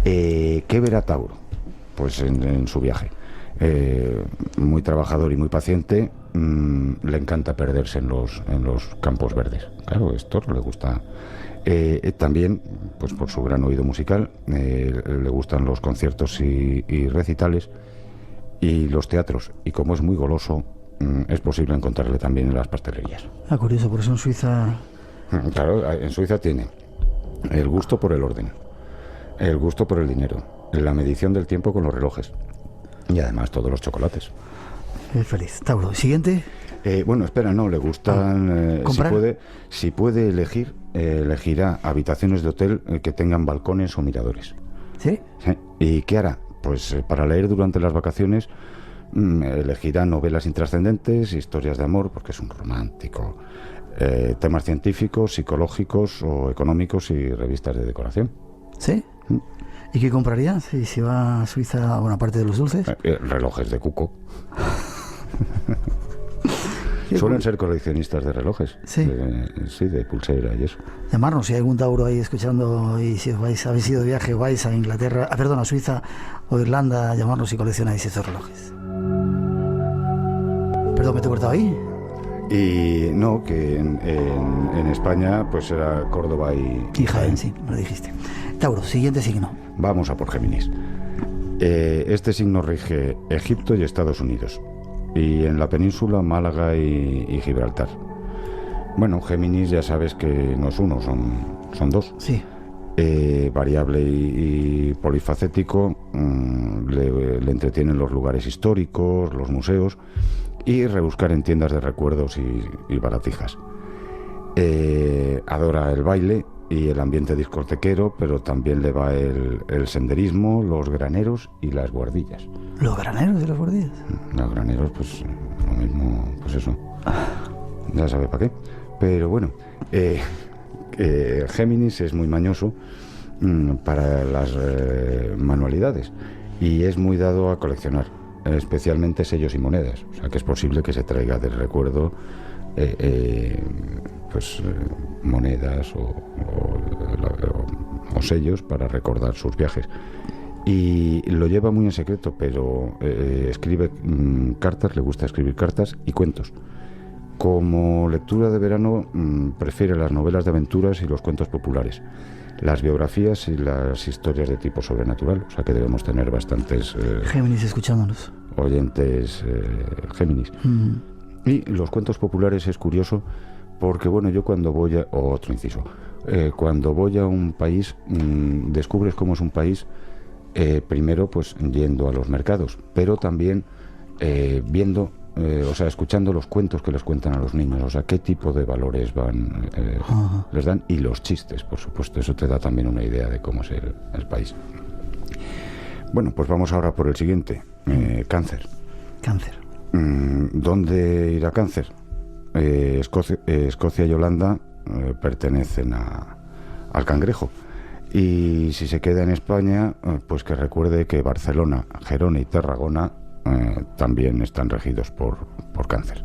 ¿Qué verá Tauro? Pues en su viaje. Muy trabajador y muy paciente, le encanta perderse en los campos verdes. Claro, esto le gusta. También, pues por su gran oído musical, le gustan los conciertos y recitales y los teatros. Y como es muy goloso, es posible encontrarle también en las pastelerías. Curioso, por eso en Suiza... Claro, en Suiza tiene el gusto por el orden, el gusto por el dinero, la medición del tiempo con los relojes y además todos los chocolates. Es feliz. Tauro, ¿siguiente? Bueno, espera, no, le gustan... si puede elegir, elegirá habitaciones de hotel que tengan balcones o miradores. ¿Sí? ¿Sí? ¿Y qué hará? Pues para leer durante las vacaciones elegirá novelas intrascendentes, historias de amor, porque es un romántico, temas científicos, psicológicos o económicos y revistas de decoración. ¿Sí? ¿Y qué compraría si va a Suiza, a buena parte de los dulces? Relojes de cuco. Suelen ser coleccionistas de relojes. Sí. Sí, de pulsera y eso. Llamarnos si hay algún Tauro ahí escuchando y si habéis ido de viaje, vais a Inglaterra, a Suiza o Irlanda, llamarnos si coleccionáis esos relojes. Perdón, ¿me te he cortado ahí? Y no, que en España pues era Córdoba y Jaén, sí, me lo dijiste. Tauro, siguiente signo. Vamos a por Géminis. Este signo rige Egipto y Estados Unidos, y en la península Málaga y Gibraltar. Bueno, Géminis ya sabes que no es uno, son dos. Sí. Variable y polifacético, le entretienen los lugares históricos, los museos y rebuscar en tiendas de recuerdos y baratijas. Adora el baile y el ambiente discotequero, pero también le va el senderismo, los graneros y las guardillas. ¿Los graneros y las guardillas? Los graneros, pues lo mismo, pues eso. Ya sabe para qué. Pero bueno, Géminis es muy mañoso para las manualidades y es muy dado a coleccionar, especialmente sellos y monedas. O sea que es posible que se traiga del recuerdo monedas o sellos para recordar sus viajes. Y lo lleva muy en secreto, pero escribe cartas, le gusta escribir cartas y cuentos. Como lectura de verano prefiere las novelas de aventuras y los cuentos populares, las biografías y las historias de tipo sobrenatural. O sea que debemos tener bastantes Géminis escuchándonos, oyentes Géminis. Y los cuentos populares es curioso porque, bueno, yo cuando voy a... Otro inciso. Cuando voy a un país, descubres cómo es un país, primero pues yendo a los mercados, pero también viendo, escuchando los cuentos que les cuentan a los niños, o sea, qué tipo de valores les dan, y los chistes, por supuesto. Eso te da también una idea de cómo es el país. Bueno, pues vamos ahora por el siguiente, Cáncer. Cáncer. ¿Dónde irá Cáncer? Escocia y Holanda pertenecen al cangrejo. Y si se queda en España, pues que recuerde que Barcelona, Gerona y Tarragona también están regidos por Cáncer.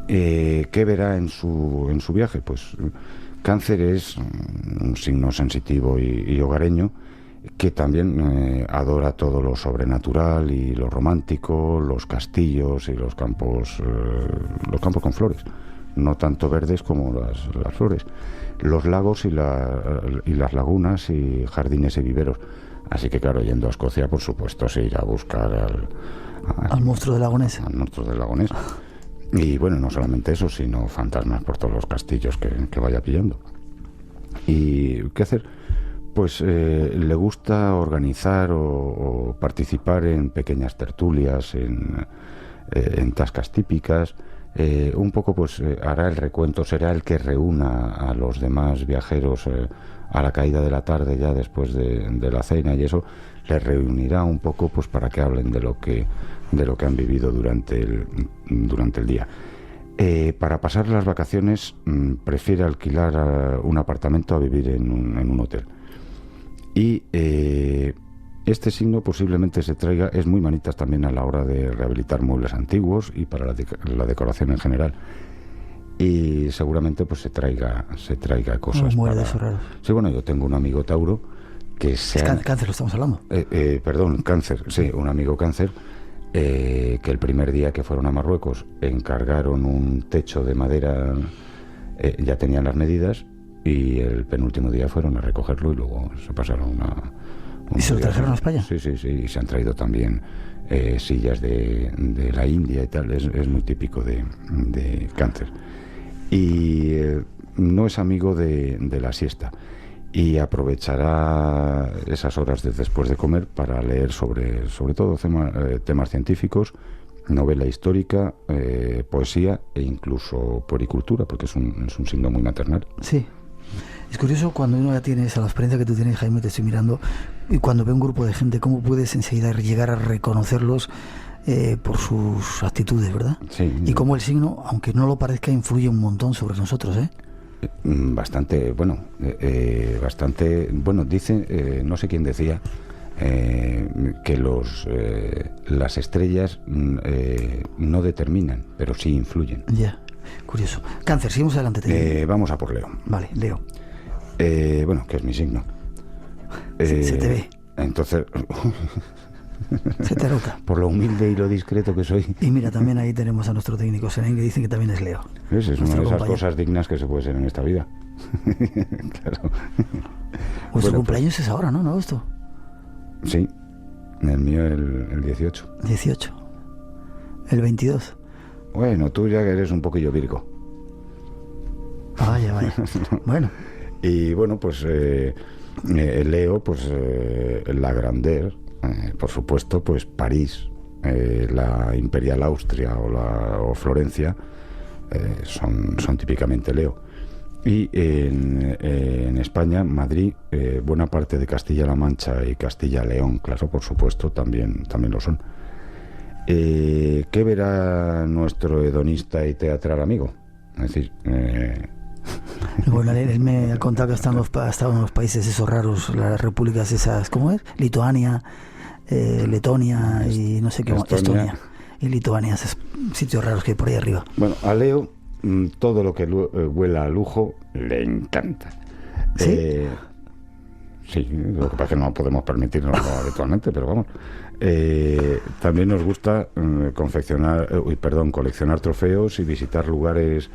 ¿Qué verá en su viaje? Pues Cáncer es un signo sensitivo y hogareño, que también adora todo lo sobrenatural y lo romántico, los castillos y los campos con flores, no tanto verdes como las flores, los lagos y las lagunas y jardines y viveros. Así que claro, yendo a Escocia, por supuesto, se irá a buscar al monstruo del lago Ness. Al monstruo del lago Ness. Y bueno, no solamente eso, sino fantasmas por todos los castillos que vaya pillando. ¿Y qué hacer? Pues le gusta organizar o participar en pequeñas tertulias, en tascas típicas. Un poco pues hará el recuento, será el que reúna a los demás viajeros a la caída de la tarde, ya después de la cena, y eso les reunirá un poco pues para que hablen de lo que han vivido durante el día. Para pasar las vacaciones prefiere alquilar un apartamento a vivir en un hotel. Y este signo posiblemente se traiga, es muy manitas también a la hora de rehabilitar muebles antiguos y para la decoración en general. Y seguramente pues se traiga cosas. Sí, bueno, yo tengo un amigo Tauro que Cáncer lo estamos hablando. Perdón, Cáncer, sí, un amigo Cáncer que el primer día que fueron a Marruecos encargaron un techo de madera, ya tenían las medidas, y el penúltimo día fueron a recogerlo y luego se pasaron ¿Y se lo trajeron a España? Sí, y se han traído también sillas de la India y tal. Es muy típico de Cáncer. Y no es amigo de la siesta, y aprovechará esas horas después de comer para leer sobre todo temas científicos, novela histórica, poesía e incluso puericultura, porque es un signo muy maternal. Sí. Es curioso cuando uno ya tiene esa experiencia que tú tienes, Jaime, te estoy mirando, y cuando ve un grupo de gente, cómo puedes enseguida llegar a reconocerlos por sus actitudes, ¿verdad? Sí. Y cómo el signo, aunque no lo parezca, influye un montón sobre nosotros, ¿eh? Bastante bueno, dice, no sé quién decía, que las estrellas no determinan, pero sí influyen. Ya, curioso. Cáncer, seguimos adelante. Vamos a por Leo. Vale, Leo. Que es mi signo. Se te ve. Entonces... Se te nota. Por lo humilde y lo discreto que soy. Y mira, también ahí tenemos a nuestro técnico Seren, que dice que también es Leo. Es una de esas cosas dignas que se puede ser en esta vida. Claro. Vuestro cumpleaños es ahora, ¿no? ¿No esto? Sí. El mío el 18. 18. El 22. Bueno, tú ya eres un poquillo Virgo. Vaya. Bueno. Y bueno, pues Leo, pues la grandeur, por supuesto, pues París, la Imperial Austria o Florencia son típicamente Leo. Y en España, Madrid, buena parte de Castilla-La Mancha y Castilla-León, claro, por supuesto, también lo son. ¿Qué verá nuestro hedonista y teatral amigo? Es decir... Bueno, él me ha contado que ha estado en los países esos raros, las repúblicas esas, ¿cómo es? Lituania, Letonia y no sé qué más, Estonia y Lituania, esos sitios raros que hay por ahí arriba. Bueno, a Leo todo lo que huela a lujo le encanta. ¿Sí? Sí, lo que pasa es que no podemos permitirnos habitualmente, pero vamos. También nos gusta coleccionar trofeos y visitar lugares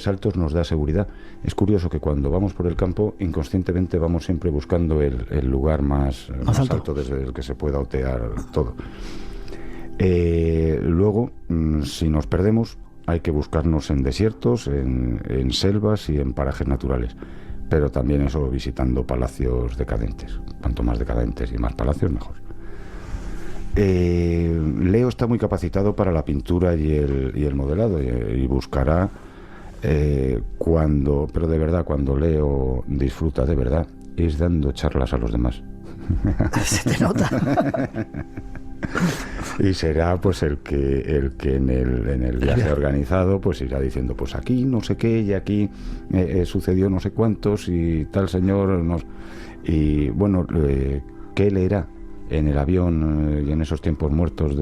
altos nos da seguridad. Es curioso que cuando vamos por el campo, inconscientemente vamos siempre buscando el lugar más alto desde el que se pueda otear todo. Luego, si nos perdemos, hay que buscarnos en desiertos, en selvas y en parajes naturales. Pero también eso visitando palacios decadentes. Cuanto más decadentes y más palacios, mejor. Leo está muy capacitado para la pintura y el modelado y buscará pero de verdad, cuando Leo disfruta de verdad, es dando charlas a los demás. Se te nota. Y será pues el que en el viaje organizado pues irá diciendo pues aquí no sé qué y aquí sucedió no sé cuántos y tal señor y bueno, ¿qué leerá? en el avión y en esos tiempos muertos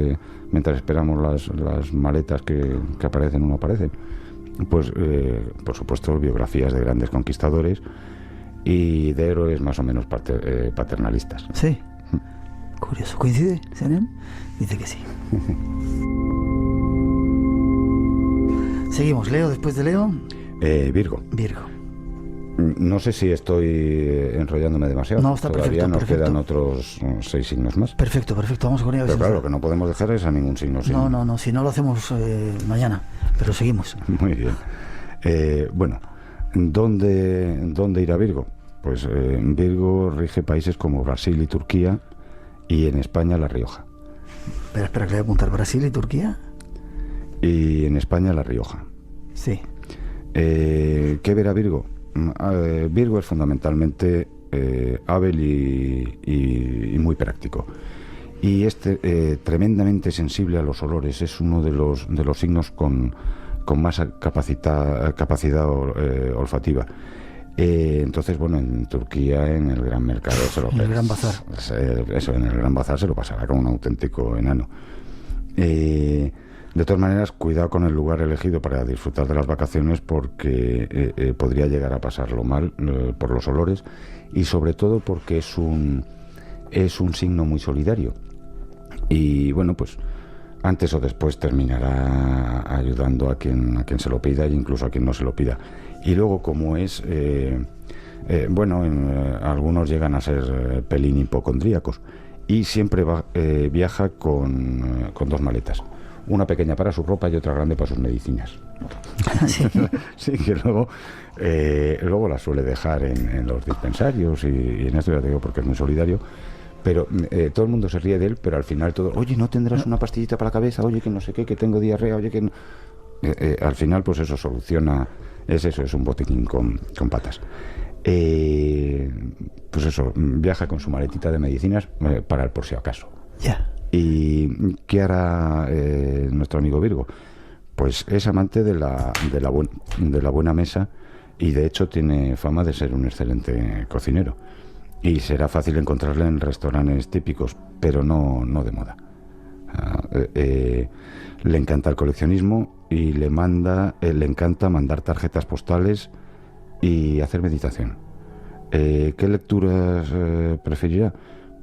mientras esperamos las maletas que aparecen o no aparecen, pues por supuesto biografías de grandes conquistadores y de héroes más o menos paternalistas. Sí. Curioso. ¿Coincide, Senen? Dice que sí. Seguimos. Leo, después de Leo. Virgo. Virgo. No sé si estoy enrollándome demasiado. No, está Todavía perfecto. Nos quedan otros 6 signos más. Perfecto. Vamos con ello. Pero claro, lo que no podemos dejar es a ningún signo. No, si no lo hacemos mañana. Pero seguimos. Muy bien. Bueno, ¿dónde irá Virgo? Pues Virgo rige países como Brasil y Turquía, y en España La Rioja. Espera, que le voy a apuntar Brasil y Turquía. Y en España La Rioja. Sí. ¿Qué verá Virgo? Virgo es fundamentalmente hábil y muy práctico. Y es tremendamente sensible a los olores. Es uno de los signos con más capacidad olfativa. Entonces, bueno, en Turquía, en el gran mercado, en el gran bazar. En el gran bazar se lo pasará como un auténtico enano. De todas maneras, cuidado con el lugar elegido para disfrutar de las vacaciones, porque podría llegar a pasarlo mal por los olores, y sobre todo porque es un signo muy solidario. Y bueno, pues antes o después terminará ayudando a quien se lo pida, e incluso a quien no se lo pida. Y luego, como es algunos llegan a ser pelín hipocondríacos, y siempre viaja con 2 maletas, una pequeña para su ropa y otra grande para sus medicinas. Sí, que luego la suele dejar en los dispensarios, y en esto ya te digo porque es muy solidario. Pero todo el mundo se ríe de él, pero al final oye, ¿no tendrás una pastillita para la cabeza? Oye, que no sé qué, que tengo diarrea, oye, que no... al final, pues eso soluciona, es un botiquín con patas. Pues eso, viaja con su maletita de medicinas para el por si acaso. Ya. ¿Y qué hará nuestro amigo Virgo? Pues es amante de la buena mesa, y de hecho tiene fama de ser un excelente cocinero. Y será fácil encontrarle en restaurantes típicos, pero no de moda. Le encanta el coleccionismo y le encanta mandar tarjetas postales y hacer meditación. ¿Qué lecturas preferirá?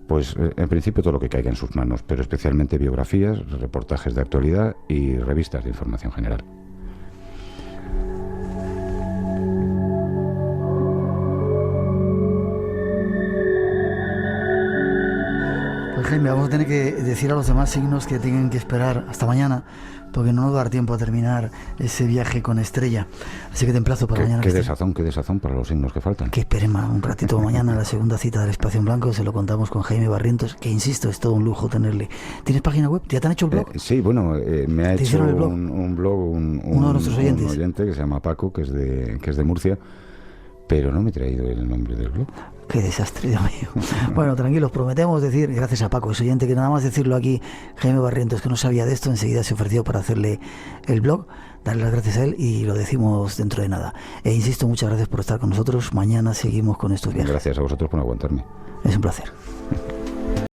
Pues en principio todo lo que caiga en sus manos, pero especialmente biografías, reportajes de actualidad y revistas de información general. Pues Jaime, vamos a tener que decir a los demás signos que tienen que esperar hasta mañana, porque no nos va a dar tiempo a terminar ese viaje con Estrella. Así que te emplazo para mañana. Qué desazón para los signos que faltan. Que esperen un ratito mañana la segunda cita del Espacio en Blanco. Se lo contamos con Jaime Barrientos, que insisto, es todo un lujo tenerle. ¿Tienes página web? ¿Ya te han hecho el blog? Sí, bueno, me ha hecho un blog uno de nuestros oyentes. Un oyente que se llama Paco, que es de Murcia, pero no me he traído el nombre del blog. Qué desastre, Dios mío. Bueno, tranquilos, prometemos decir, gracias a Paco, ese oyente, que nada más decirlo aquí, Jaime Barrientos, que no sabía de esto, enseguida se ofreció para hacerle el blog, darle las gracias a él, y lo decimos dentro de nada. Insisto, muchas gracias por estar con nosotros. Mañana seguimos con estos viajes. Gracias a vosotros por aguantarme. Es un placer.